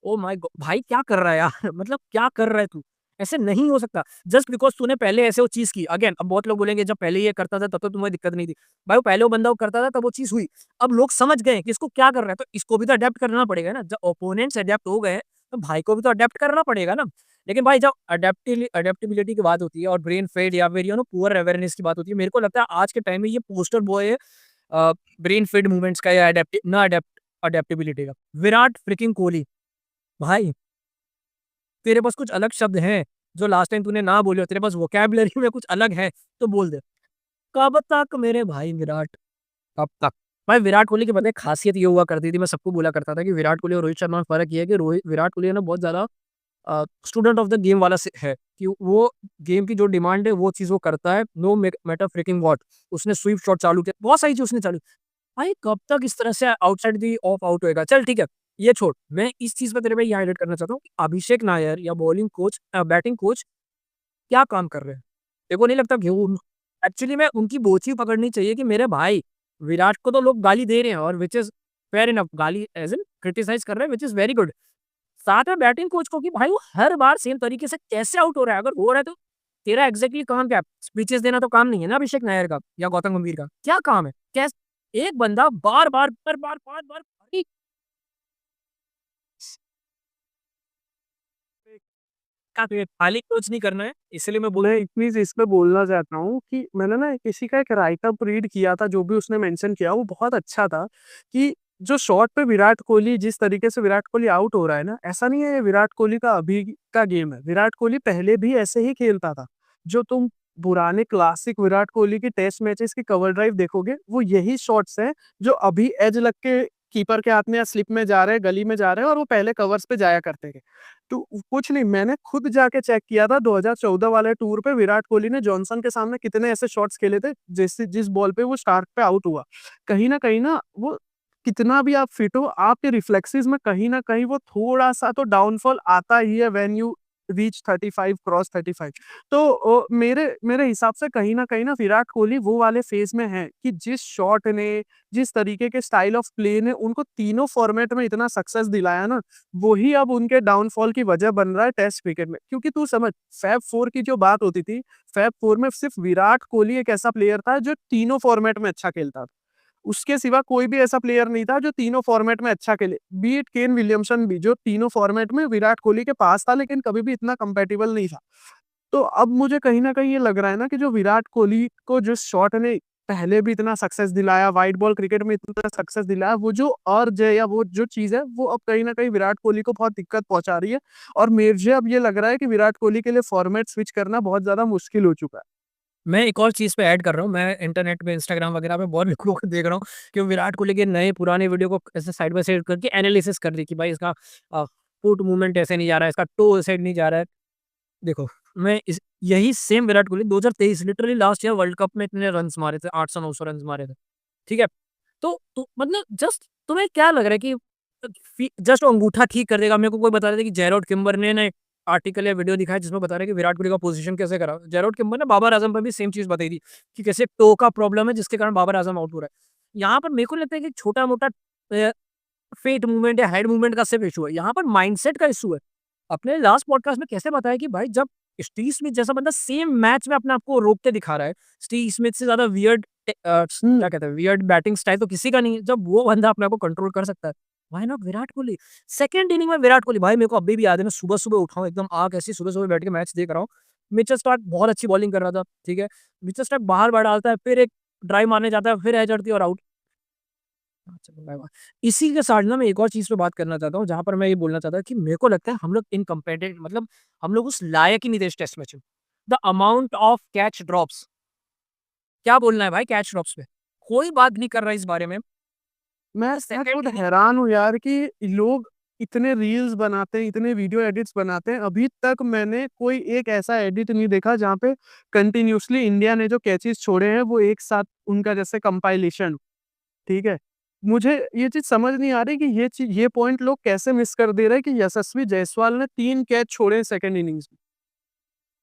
ओह माय गॉड! भाई क्या कर रहा है यार? मतलब क्या कर रहा है तू? ऐसे नहीं हो सकता। जस्ट बिकॉज़ तूने पहले ऐसे वो चीज़ की। अगेन अब बहुत लोग बोलेंगे जब पहले ये करता था तब तो तुम्हें दिक्कत नहीं थी। भाई वो पहले वो बंदा वो करता था तब वो चीज़ हुई। अब लोग समझ गए कि इसको क्या कर रहा है तो इसको भी तो अडैप्ट करना पड़ेगा ना। जब ओपोनेंट्स अडैप्ट हो गए तो भाई को भी तो अडैप्ट करना पड़ेगा ना। लेकिन भाई जब अडैप्टेबिलिटी की बात होती है और ब्रेन फेड या फिर पुअर अवेयरनेस की बात होती है, मेरे को लगता है आज के टाइम में ये पोस्टर बॉय है ब्रेन फेड मूवमेंट्स का या अडैप्टेबिलिटी का। विराट फ्रिकिंग कोहली भाई तेरे पास कुछ अलग शब्द हैं, जो लास्ट टाइम तूने ना बोले हो, तेरे पास वोकैब्युलरी में कुछ अलग है, तो बोल दे। कब तक मेरे भाई विराट, कब तक? भाई विराट कोहली की पता है खासियत ये हुआ करती थी, मैं सबको बोला करता था कि विराट कोहली और रोहित शर्मा में फ़र्क ये है कि रोहित विराट कोहली है ना बहुत ज़्यादा स्टूडेंट ऑफ द गेम वाला है कि वो गेम की जो डिमांड है वो चीज़ वो करता है, नो मैटर फ्रिकिंग व्हाट। उसने स्वीप शॉट चालू किया, बहुत सारी चीज़ उसने चालू भाई कब तक इस तरह से आउटसाइड दी ऑफ आउट होएगा? चल ठीक है, ये छोड़। मैं इस चीज़ पे तेरे पे ये हाइलाइट करना चाहता हूँ कि अभिषेक नायर या बैटिंग कोच क्या काम कर रहे हैं? तेरे को नहीं लगता कि एक्चुअली में उनकी बोची पकड़नी चाहिए कि मेरे भाई विराट को तो लोग गाली दे रहे हैं और व्हिच इज़ फेयर इनफ, गाली एज़ इन क्रिटिसाइज़ कर रहे हैं व्हिच इज़ वेरी गुड। साथ में बैटिंग कोच को कि भाई वो हर बार सेम तरीके से कैसे आउट हो रहा है? अगर हो रहा है तो तेरा एग्ज़ैक्टली काम क्या है? स्पीचेस देना तो काम नहीं है ना अभिषेक नायर का या गौतम गंभीर का। क्या काम है? कैस एक बंदा बार-बार, बार-बार, 5 बार भाई का खाली कोच नहीं करना है, इसलिए मैं बोल मैं एक चीज़ इसमें बोलना चाहता हूँ कि मैंने ना किसी का एक राइटअप रीड किया था, जो भी उसने मेंशन किया वो बहुत अच्छा था कि जो शॉट पे विराट कोहली जिस तरीके से विराट कोहली आउट हो रहा है ना, ऐसा नहीं है ये विराट कोहली का अभी का गेम है। विराट कोहली पहले भी ऐसे ही खेलता था। जो तुम पुराने क्लासिक विराट कोहली की टेस्ट मैचेस की कवर ड्राइव देखोगे, वो यही शॉट्स हैं जो अभी एज लग के कीपर के हाथ में या स्लिप में जा रहे हैं, गली में जा रहे हैं और वो पहले कवर्स पे जाया करते थे। तो कुछ नहीं, मैंने खुद जाके चेक किया था 2014 वाले टूर पे विराट कोहली ने जॉनसन के सामने कितने ऐसे शॉट्स खेले थे, जैसे जिस बॉल पे वो स्टार्ट पे आउट हुआ। कहीं न कहीं ना वो कितना भी आप फिट हो, आपके रिफ्लेक्सेस में कहीं न कहीं वो थोड़ा-सा तो डाउनफॉल आता ही है व्हेन यू रीच 35 क्रॉस 35। तो मेरे मेरे हिसाब से कहीं न कहीं ना विराट कोहली वो वाले फेज़ में हैं कि जिस शॉट ने, जिस तरीके के स्टाइल ऑफ प्ले ने उनको तीनों फॉर्मेट में इतना सक्सेस दिलाया ना, वही अब उनके डाउनफॉल की वजह बन रहा है टेस्ट क्रिकेट में। क्योंकि तू समझ, फैब 4 की जो बात होती थी, फैब 4 में सिर्फ विराट कोहली एक ऐसा प्लेयर था जो तीनों फॉर्मेट में अच्छा खेलता था। उसके सिवा कोई भी ऐसा प्लेयर नहीं था जो तीनों फॉर्मेट में अच्छा खेले। बी इट केन विलियमसन भी, जो तीनों फॉर्मेट में विराट कोहली के पास था लेकिन कभी भी इतना कंपैटिबल नहीं था। तो अब मुझे कहीं न कहीं ये लग रहा है ना कि जो विराट कोहली को जिस शॉट ने पहले भी इतना सक्सेस दिलाया, व्हाइट बॉल क्रिकेट में इतना सक्सेस दिलाया, वो जो अर्ज है या वो जो चीज़ है, वो अब कहीं न कहीं विराट कोहली को बहुत दिक्कत पहुँचा रही है और मुझे अब ये लग रहा है कि विराट कोहली के लिए फॉर्मेट स्विच करना बहुत ज़्यादा मुश्किल हो चुका है। मैं एक और चीज़ पे ऐड कर रहा हूँ, मैं इंटरनेट पे, इंस्टाग्राम वगैरह पे बहुत लोगों को देख रहा हूँ कि विराट कोहली के नए पुराने वीडियो को ऐसे साइड बाय साइड करके एनालिसिस कर रही कि भाई इसका फुट मूवमेंट ऐसे नहीं जा रहा है, इसका टो साइड नहीं जा रहा है। देखो, मैं इस यही same Virat Kohli 2023 literally last year world cup में इतने रन्स मारे थे, 800-900 रन्स मारे थे, ठीक है? तो मतलब जस्ट तुम्हें क्या लग रहा है कि जस्ट अंगूठा ठीक कर देगा? मेरे को कोई बता रहा था कि जेरोड किम्बर ने आर्टिकल या वीडियो दिखाया जिसमें बता रहे हैं कि विराट कोहली का पोजीशन कैसे करा। जेरोड किम्बर ने बाबर आजम पर भी सेम चीज़ बताई थी कि कैसे टो का प्रॉब्लम है जिसके कारण बाबर आजम आउट हो रहा है। यहाँ पर मेरे को लगता है कि छोटा-मोटा फेट मूवमेंट या हेड मूवमेंट का सिर्फ इश्यू है। यहाँ पर माइंडसेट का इश्यू है। अपने लास्ट पॉडकास्ट में कैसे बताया कि भाई जब स्टीव स्मिथ जैसा बंदा सेम मैच में अपने आप को रोकते दिखा रहा है, स्टीव स्मिथ से ज़्यादा क्या कहते हैं वियर्ड बैटिंग स्टाइल तो किसी का नहीं है। जब वो बंदा अपने आप को कंट्रोल कर सकता है, why not Virat Kohli? Second inning में विराट कोहली भाई मेरे को अभी भी याद है, मैं सुबह-सुबह उठा हूँ एकदम आँख ऐसी सुबह-सुबह बैठ के मैच देख रहा हूँ। मिचेल स्टार्क बहुत अच्छी बॉलिंग कर रहा था, ठीक है? मिचेल स्टार्क बाहर बार डालता है, फिर एक ड्राइव मारने जाता है, फिर एज अड़ती है और आउट। अच्छा, बाय बाय। इसी के साथ ना मैं एक और चीज़ पे बात करना चाहता हूँ, जहाँ पर मैं ये बोलना चाहता हूँ कि मेरे को लगता है हम लोग इनकम्पेटेंट, मतलब हम लोग उस लायक ही नहीं थे इस टेस्ट मैच में। The amount of catch drops, क्या बोलना है भाई कैच ड्रॉप्स पे? कोई बात नहीं कर रहा है इस बारे में। मैं सेकंड खुद इनिंग हैरान हूँ यार कि लोग इतने रील्स बनाते हैं, इतने वीडियो एडिट्स बनाते हैं, अभी तक मैंने कोई एक ऐसा एडिट नहीं देखा जहाँ पे कंटिन्यूअसली इंडिया ने जो कैचेज़ छोड़े हैं वो एक साथ उनका जैसे कंपाइलेशन, ठीक है? मुझे ये चीज़ समझ नहीं आ रही कि ये पॉइंट लोग कैसे मिस कर दे रहे हैं कि यशस्वी जायसवाल ने 3 कैच छोड़े सेकंड इनिंग्स में,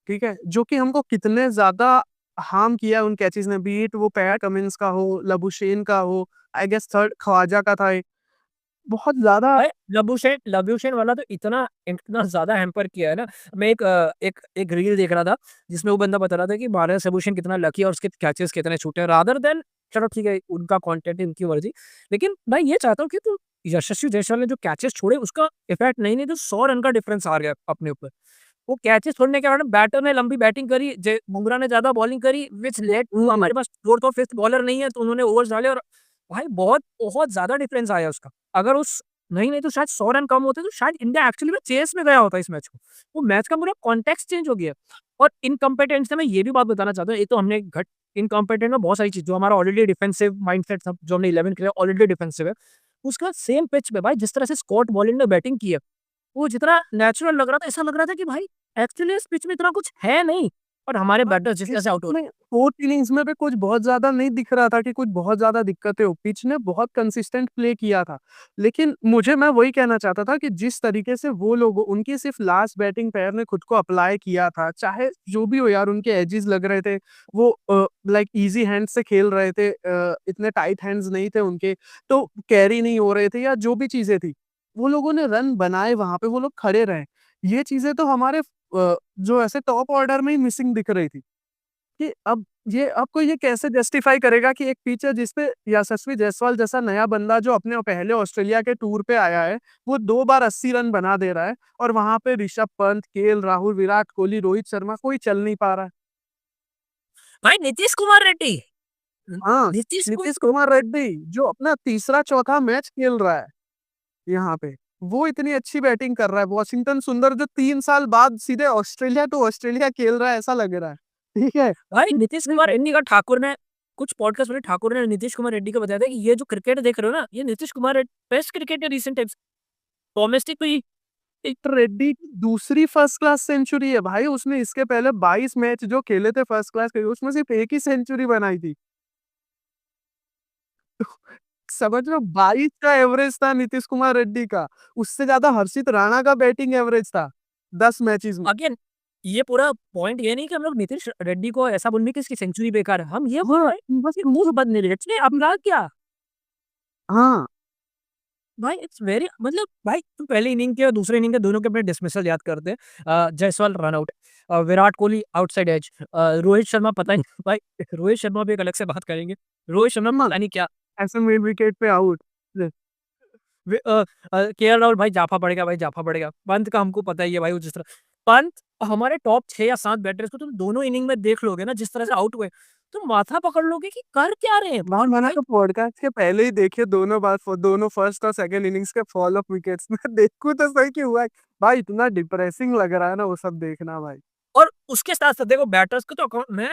ठीक है? जो कि हमको कितने ज़्यादा हार्म किया उन कैचेज़ ने, बी इट वो पैट कमिंस का हो, लबुशेन का हो, आई गेस थर्ड ख्वाजा का था एक। बहुत ज़्यादा भाई लबुशेन वाला तो इतना इतना ज़्यादा हैम्पर किया है ना। मैं एक रील देख रहा था जिसमें वो बंदा बता रहा था कि मारियस लबुशेन कितना लकी है और उसके कैचेज़ कितने छूटे हैं रादर देन, चलो ठीक है उनका कंटेंट है, उनकी मर्ज़ी। लेकिन मैं ये चाहता हूँ कि तू यशस्वी जायसवाल ने जो कैचेज़ छोड़े उसका इफेक्ट नहीं तो 100 रन का डिफरेंस आ गया अपने ऊपर। वो कैचेज़ छोड़ने के कारण बैटर ने लंबी बैटिंग करी, बुमराह ने ज़्यादा बॉलिंग करी व्हिच लेड टू हमारे पास 4th और 5th बॉलर नहीं है तो उन्होंने ओवर्स डाले और भाई बहुत बहुत ज़्यादा डिफरेंस आया उसका। अगर उस नहीं तो शायद 100 रन कम होते तो शायद इंडिया एक्चुअली में चेस में गया होता इस मैच को। वो मैच का पूरा कॉन्टेक्स्ट चेंज हो गया। और इनकम्पेटेंट से मैं ये भी बात बताना चाहता हूँ, एक तो हमने घट इनकम्पेटेंट में बहुत सारी चीज़ जो हमारा ऑलरेडी डिफेंसिव माइंडसेट था, जो हमने 11 खेला ऑलरेडी डिफेंसिव है। उसका सेम पिच पे भाई जिस तरह से स्कॉट बॉलिंग ने बैटिंग की है, वो जितना नेचुरल लग रहा था, ऐसा लग रहा था कि भाई एक्चुअली इस पिच में इतना कुछ है नहीं। और हमारे हाँ, बैटर्स जिस तरह से आउट हो रहे नहीं, 4th इनिंग्स में भी कुछ बहुत ज़्यादा नहीं दिख रहा था कि कुछ बहुत ज़्यादा दिक्कतें हो। पिच ने बहुत कंसिस्टेंट प्ले किया था। लेकिन मैं वही कहना चाहता था कि जिस तरीके से वो लोग उनकी सिर्फ़ लास्ट बैटिंग पेयर ने खुद को अप्लाई किया था, चाहे जो भी हो यार उनके एजेस लग रहे थे। वो लाइक ईज़ी हैंड्स से खेल रहे थे, इतने टाइट हैंड्स नहीं थे उनके, तो कैरी नहीं हो रहे थे या जो भी चीज़ें थी। वो लोगों ने रन बनाए वहाँ पे, वो लोग खड़े रहे। ये चीज़ें तो हमारे जो ऐसे टॉप ऑर्डर में ही मिसिंग दिख रही थी। कि अब ये आपको ये कैसे जस्टिफ़ाई करेगा कि एक पिच है जिसपे यशस्वी जायसवाल जैसा नया बंदा जो अपने पहले ऑस्ट्रेलिया के टूर पे आया है, वो 2 बार 80 रन बना दे रहा है और वहाँ पे ऋषभ पंत, केएल राहुल, विराट कोहली, रोहित शर्मा कोई चल नहीं पा रहा है। भाई नीतीश कुमार रेड्डी, हाँ, नीतीश कुमार नीतीश कुमार रेड्डी जो अपना तीसरा चौथा मैच खेल रहा है यहाँ पे, वो इतनी अच्छी बैटिंग कर रहा है। वॉशिंगटन सुंदर जो 3 साल बाद सीधे ऑस्ट्रेलिया टू ऑस्ट्रेलिया खेल रहा है ऐसा लग रहा है। ठीक है? भाई नीतीश कुमार रेड्डी का ठाकुर ने कुछ पॉडकास्ट में ठाकुर ने नीतीश कुमार रेड्डी को बताया था कि ये जो क्रिकेट देख रहे हो ना, ये नीतीश कुमार बेस्ट क्रिकेट है रिसेंट टाइम्स। डोमेस्टिक में एक रेड्डी की दूसरी फर्स्ट क्लास सेंचुरी है भाई। उसने इसके पहले 22 मैच जो खेले थे फर्स्ट क्लास के, उसमें सिर्फ एक ही सेंचुरी बनाई थी। समझ लो 22 का एवरेज था नीतीश कुमार रेड्डी का। उससे ज्यादा हर्षित राणा का बैटिंग एवरेज था 10 मैचेस में। अगेन ये पूरा पॉइंट ये नहीं कि हम लोग नीतीश रेड्डी को ऐसा बोलेंगे कि इसकी सेंचुरी बेकार है। हम ये बोल रहे हैं बस एक मुंह बंद नहीं रहे अपराध क्या हाँ, भाई इट्स वेरी मतलब भाई तुम पहले इनिंग के और दूसरे इनिंग के दोनों के अपने डिसमिसल याद करते हैं। Jaiswal run out, Virat Kohli outside edge, Rohit Sharma पता नहीं भाई रोहित शर्मा भी एक अलग से बात करेंगे। रोहित शर्मा हाँ, पता नहीं क्या ऐसे मिड विकेट पे आउट। केएल राहुल भाई जाफा पड़ेगा, भाई जाफा पड़ेगा। पंत का हमको पता ही है भाई वो जिस तरह पंत हमारे टॉप 6 या 7 बैटर्स को तुम दोनों इनिंग में देख लोगे ना जिस तरह से आउट हुए, तुम माथा पकड़ लोगे कि कर क्या रहे हैं मैंने भाई। तो पॉडकास्ट के पहले ही देखे दोनों बार, दोनों फर्स्ट और सेकंड इनिंग्स के फॉल ऑफ विकेट्स में देखूं तो सही कि हुआ है। भाई इतना डिप्रेसिंग लग रहा है ना वो सब देखना भाई। और उसके साथ-साथ देखो बैटर्स को तो मैं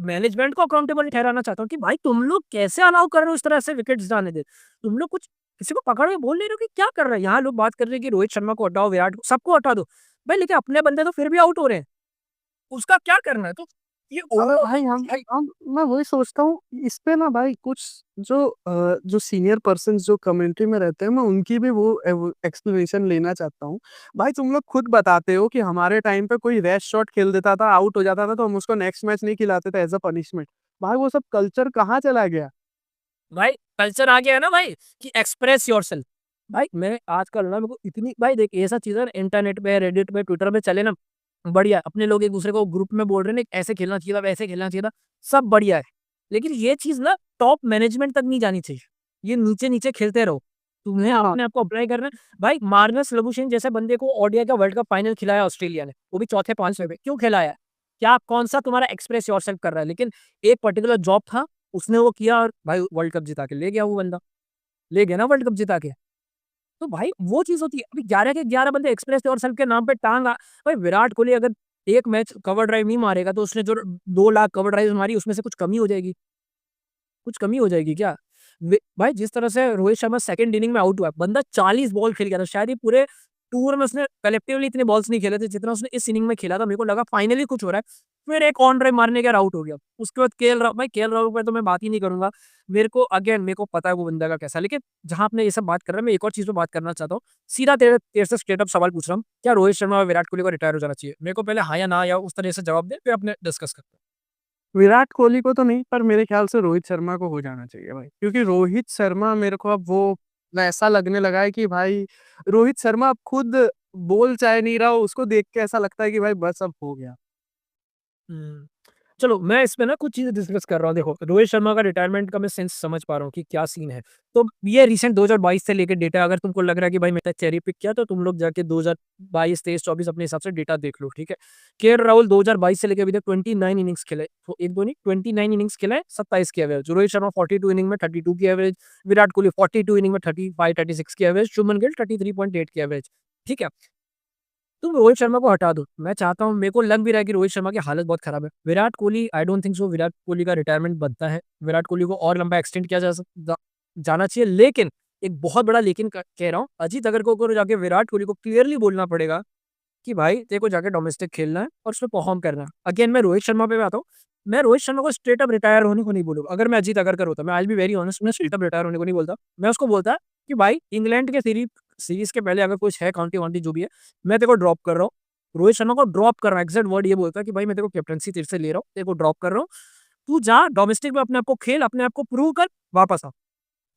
मैनेजमेंट को अकाउंटेबल ठहराना चाहता हूँ कि भाई तुम लोग कैसे अलाउ कर रहे हो इस तरह से विकेट्स जाने दे। तुम लोग कुछ किसी को पकड़ के बोल नहीं रहे हो कि क्या कर रहे हैं? यहाँ लोग बात कर रहे हैं कि रोहित शर्मा को हटाओ, विराट को सबको हटा दो। भाई लेकिन अपने बंदे तो फिर भी आउट हो रहे हैं। उसका क्या करना है? तो ये अबे ओवर भाई भाई हम मैं वही सोचता हूँ इस पे ना भाई कुछ जो सीनियर पर्सन्स जो कमेंट्री में रहते हैं मैं उनकी भी वो एक्सप्लेनेशन लेना चाहता हूँ। भाई तुम लोग खुद बताते हो कि हमारे टाइम पे कोई रैश शॉट खेल देता था, आउट हो जाता था तो हम उसको नेक्स्ट मैच नहीं खिलाते थे एज़ अ पनिशमेंट। भाई वो सब कल्चर कहाँ चला गया? भाई कल्चर आ गया है ना भाई कि एक्सप्रेस योरसेल्फ। भाई मैं आजकल ना मेरे को इतनी भाई देख ऐसा चीज़ है ना इंटरनेट पे, रेडिट पे, ट्विटर पे चले ना बढ़िया है। अपने लोग एक-दूसरे को ग्रुप में बोल रहे हैं ना ऐसे खेलना चाहिए था, वैसे खेलना चाहिए था, सब बढ़िया है। लेकिन ये चीज़ ना टॉप मैनेजमेंट तक नहीं जानी चाहिए। ये नीचे-नीचे खेलते रहो। तुम्हें हाँ, अपने आप को अप्लाई करना है। भाई मार्नस लबुशेन जैसे बंदे को ओडीआई का वर्ल्ड कप फाइनल खिलाया ऑस्ट्रेलिया ने, वो भी चौथे 5वें पे। क्यों खिलाया? क्या कौन-सा तुम्हारा एक्सप्रेस योरसेल्फ कर रहा है? लेकिन एक पर्टिकुलर जॉब था, उसने वो किया और भाई वर्ल्ड कप जिता के ले गया वो बंदा। ले गया ना वर्ल्ड कप जिता के। तो भाई वो चीज़ होती है। अभी 11 के 11 बंदे एक्सप्रेस योरसेल्फ के नाम पे भाई विराट कोहली अगर 1 मैच कवर ड्राइव नहीं मारेगा तो उसने जो 2 लाख कवर ड्राइव्स मारी उसमें से कुछ कमी हो जाएगी? कुछ कमी हो जाएगी क्या? भाई जिस तरह से रोहित शर्मा सेकंड इनिंग में आउट हुआ है, बंदा 40 बॉल खेल गया था। शायद ये पूरे टूर में उसने कलेक्टिवली इतने बॉल्स नहीं खेले थे जितना उसने इस इनिंग में खेला था। मेरे को लगा फाइनली कुछ हो रहा है। फिर एक ऑन ड्राइव मारने के बाद आउट हो गया। उसके बाद केएल राहुल पे तो मैं बात ही नहीं करूँगा। मेरे को पता है वो बंदा का कैसा है। लेकिन जहाँ आपने ये सब बात कर रहे हैं, मैं एक और चीज़ पे बात करना चाहता हूँ। सीधा तेरे से स्ट्रेट अप सवाल पूछ रहा हूँ, क्या रोहित शर्मा और विराट कोहली को रिटायर हो जाना चाहिए? मेरे को पहले हाँ या ना या उस तरह से जवाब दे, फिर अपने डिस्कस करते हैं। विराट कोहली को तो नहीं पर मेरे ख्याल से रोहित शर्मा को हो जाना चाहिए भाई। क्योंकि रोहित शर्मा मेरे को अब वो ऐसा लगने लगा है कि भाई रोहित शर्मा अब खुद बोल चाहे नहीं रहा हो, उसको देख के ऐसा लगता है कि भाई बस अब हो गया। हुँ। चलो मैं इसमें ना कुछ चीज़ें डिस्कस कर रहा हूँ। देखो, रोहित शर्मा का रिटायरमेंट का मैं सेंस समझ पा रहा हूँ कि क्या सीन है। तो ये रिसेंट 2022 से लेके डेटा अगर तुमको लग रहा है कि भाई मैंने चेरी पिक किया तो तुम लोग जाके 2022, 23, 24 अपने हिसाब से डेटा देख लो, ठीक है? केएल राहुल 2022 से लेके अभी तक 29 इनिंग्स खेले। तो 1-2 नहीं 29 इनिंग्स खेला है, 27 की एवरेज। रोहित शर्मा 42 इनिंग में 32 की एवरेज, विराट कोहली 42 इनिंग में 35-36 की एवरेज, शुभमन गिल 33.8 की एवरेज, ठीक है? तुम रोहित शर्मा को हटा दो। मैं चाहता हूँ मेरे को लग भी रहा है कि रोहित शर्मा की हालत बहुत खराब है। Virat Kohli I don't think so Virat Kohli का रिटायरमेंट बनता है। विराट कोहली को और लंबा एक्सटेंड किया जाना चाहिए। लेकिन एक बहुत बड़ा लेकिन कह रहा हूँ, अजीत अग्रकर को जाके विराट कोहली को क्लियरली बोलना पड़ेगा कि भाई तेरे को जाके डोमेस्टिक खेलना है और उसमें परफॉर्म करना है। अगेन मैं रोहित शर्मा पे आता हूँ, मैं रोहित शर्मा को स्ट्रेट अप रिटायर होने को नहीं बोलूंगा। अगर मैं अजीत अगरकर होता, मैं आज भी वेरी ऑनेस्ट, मैं स्ट्रेट अप रिटायर होने को नहीं बोलता। मैं उसको बोलता कि भाई इंग्लैंड के सीरीज सीरीज के पहले अगर कुछ है काउंटी वाउंटी जो भी है, मैं तेरे को ड्रॉप कर रहा हूँ। रोहित शर्मा को ड्रॉप कर रहा हूँ, एग्जैक्ट वर्ड ये बोलता कि भाई मैं तेरे को कैप्टनसी तेरे से ले रहा हूँ, तेरे को ड्रॉप कर रहा हूँ, तू जा डोमेस्टिक में अपने आप को खेल, अपने आप को प्रूव कर, वापस आ।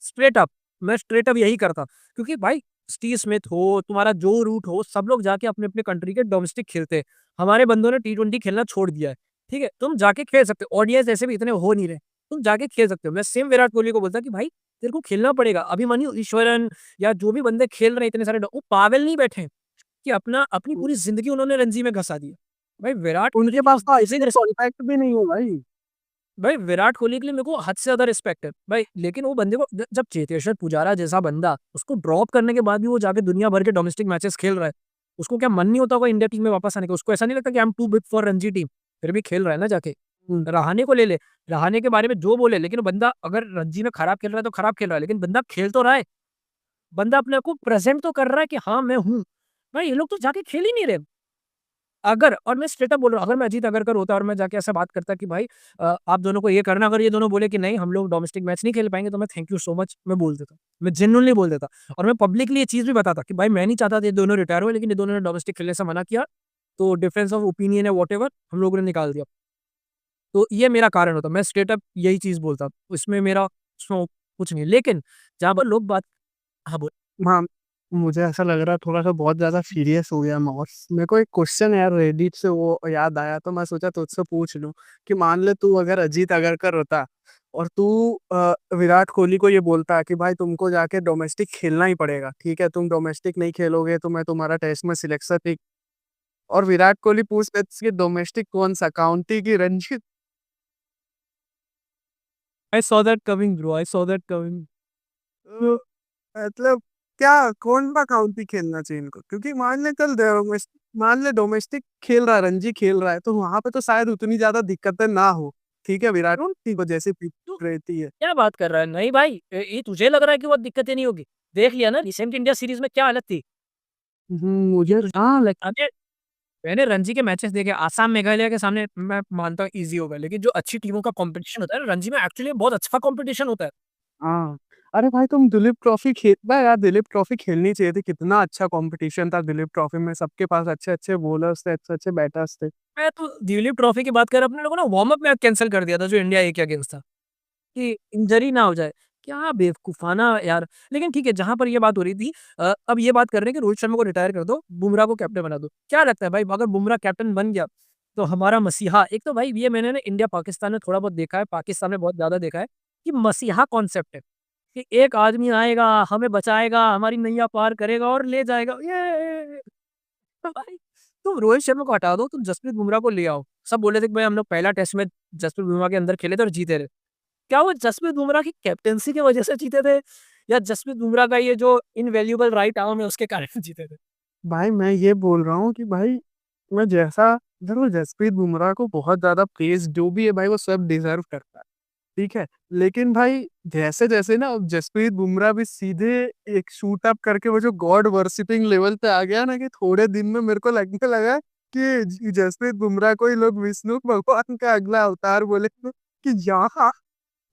स्ट्रेट अप, मैं स्ट्रेट अप यही करता। क्योंकि भाई स्टीव स्मिथ हो, तुम्हारा जो रूट हो, सब लोग जाके अपने अपने कंट्री के डोमेस्टिक खेलते हैं। हमारे बंदों ने टी20 खेलना छोड़ दिया है। ठीक है, तुम जाके खेल सकते हो, ओडीआई ऐसे भी इतने हो नहीं रहे, तुम जाके खेल सकते हो। मैं सेम विराट कोहली को बोलता कि भाई तेरे को खेलना पड़ेगा। अभिमन्यु ईश्वरन या जो भी बंदे खेल रहे हैं इतने सारे, वो पागल नहीं बैठे हैं कि अपना अपनी पूरी जिंदगी उन्होंने रणजी में घसा दी है। भाई विराट कोहली उनके की पास तो इसी आईपीएल कॉन्ट्रैक्ट भी नहीं है भाई। भाई विराट कोहली के लिए मेरे को हद से ज्यादा रिस्पेक्ट है भाई। लेकिन वो बंदे को जब चेतेश्वर पुजारा जैसा बंदा उसको ड्रॉप करने के बाद भी वो जाके दुनिया भर के डोमेस्टिक मैचेस खेल रहा है, उसको क्या मन नहीं होता होगा इंडिया टीम में वापस आने का? उसको ऐसा नहीं लगता कि I am too big for Ranji team? फिर भी खेल रहा है ना जाके। रहाने को ले ले, रहाने के बारे में जो बोले, लेकिन बंदा अगर रणजी में खराब खेल रहा है तो खराब खेल रहा है, लेकिन बंदा खेल तो रहा है। बंदा अपने आप को प्रेजेंट तो कर रहा है कि हाँ मैं हूँ। भाई ये लोग तो जाके खेल ही नहीं रहे। अगर, और मैं स्ट्रेट अप बोल रहा हूँ, अगर मैं अजीत अगरकर होता और मैं जाके ऐसा बात करता कि भाई आप दोनों को ये करना, अगर ये दोनों बोले कि नहीं हम लोग डोमेस्टिक मैच नहीं खेल पाएंगे, तो मैं थैंक यू सो मच मैं बोल देता, मैं जेन्युइनली बोल देता। और मैं पब्लिकली ये चीज भी बताता कि भाई मैं नहीं चाहता था ये दोनों रिटायर हुए, लेकिन ये दोनों ने डोमेस्टिक खेलने से मना किया, तो डिफरेंस ऑफ ओपिनियन है वॉट हम लोगों ने निकाल दिया। तो ये मेरा कारण होता, मैं स्ट्रेट अप यही चीज बोलता, इसमें मेरा उसमें कुछ नहीं। लेकिन जहां पर लोग बात, हाँ बोल। हाँ, मुझे ऐसा लग रहा है थोड़ा सा बहुत ज्यादा सीरियस हो गया मैं। और मेरे को एक क्वेश्चन यार रेडिट से वो याद आया, तो मैं सोचा तुझसे पूछ लूं कि मान ले तू अगर अजीत अगरकर होता और तू विराट कोहली को ये बोलता कि भाई तुमको जाके डोमेस्टिक खेलना ही पड़ेगा, ठीक है, तुम डोमेस्टिक नहीं खेलोगे तो मैं तुम्हारा टेस्ट में सिलेक्शन नहीं। और विराट कोहली पूछ ले कि डोमेस्टिक कौन सा, काउंटी की Ranji? I saw that coming bro, I saw that coming. तो मतलब क्या, कौन सा काउंटी खेलना चाहिए इनको? क्योंकि मान ले कल मान ले डोमेस्टिक खेल रहा है, रणजी खेल रहा है, तो वहां पे तो शायद उतनी ज्यादा दिक्कतें ना हो। ठीक है, विराट कोहली को जैसी पिच रहती है। क्या बात कर रहा है? नहीं भाई, ये तुझे लग रहा है कि बहुत दिक्कतें नहीं होगी? देख लिया ना रिसेंट इंडिया सीरीज में क्या हालत थी। ये मुझे तुझे हाँ अरे मैंने रणजी के मैचेस देखे, आसाम मेघालय के सामने मैं मानता हूँ इजी होगा, लेकिन जो अच्छी टीमों का कंपटीशन होता है रणजी में, एक्चुअली बहुत अच्छा कंपटीशन होता है। हाँ। अरे भाई तुम दिलीप ट्रॉफी खेल भाई यार, दिलीप ट्रॉफी खेलनी चाहिए थी। कितना अच्छा कंपटीशन था दिलीप ट्रॉफी में, सबके पास अच्छे अच्छे बॉलर्स थे, अच्छे अच्छे बैटर्स थे। मैं तो दिलीप ट्रॉफी की बात कर, अपने लोगों ने वार्म अप मैच कैंसिल कर दिया था जो इंडिया ए के अगेंस्ट था, कि इंजरी ना हो जाए। क्या बेवकूफाना यार। लेकिन ठीक है, जहां पर ये बात हो रही थी, अब ये बात कर रहे हैं कि रोहित शर्मा को रिटायर कर दो, बुमराह को कैप्टन बना दो। क्या लगता है भाई, अगर बुमराह कैप्टन बन गया तो हमारा मसीहा, एक तो भाई ये मैंने ना इंडिया पाकिस्तान में थोड़ा बहुत देखा है, पाकिस्तान में बहुत ज्यादा देखा है, कि मसीहा कॉन्सेप्ट है कि एक आदमी आएगा, हमें बचाएगा, हमारी नैया पार करेगा और ले जाएगा। ये तो भाई तुम रोहित शर्मा को हटा दो, तुम जसप्रीत बुमराह को ले आओ। सब बोले थे कि भाई हम लोग पहला टेस्ट में जसप्रीत बुमराह के अंदर खेले थे और जीते रहे। क्या वो जसप्रीत बुमराह की कैप्टेंसी की वजह से जीते थे, या जसप्रीत बुमराह का ये जो इनवैल्यूएबल राइट आर्म है उसके कारण जीते थे? भाई मैं ये बोल रहा हूँ कि भाई मैं जैसा, देखो जसप्रीत बुमराह को बहुत ज्यादा प्रेज जो भी है भाई वो सब डिजर्व करता है, ठीक है। लेकिन भाई जैसे जैसे ना अब जसप्रीत बुमराह भी सीधे एक शूट अप करके वो जो गॉड वर्शिपिंग लेवल पे आ गया ना, कि थोड़े दिन में मेरे को लगने लगा कि जसप्रीत बुमराह को ही लोग विष्णु भगवान का अगला अवतार बोले, कि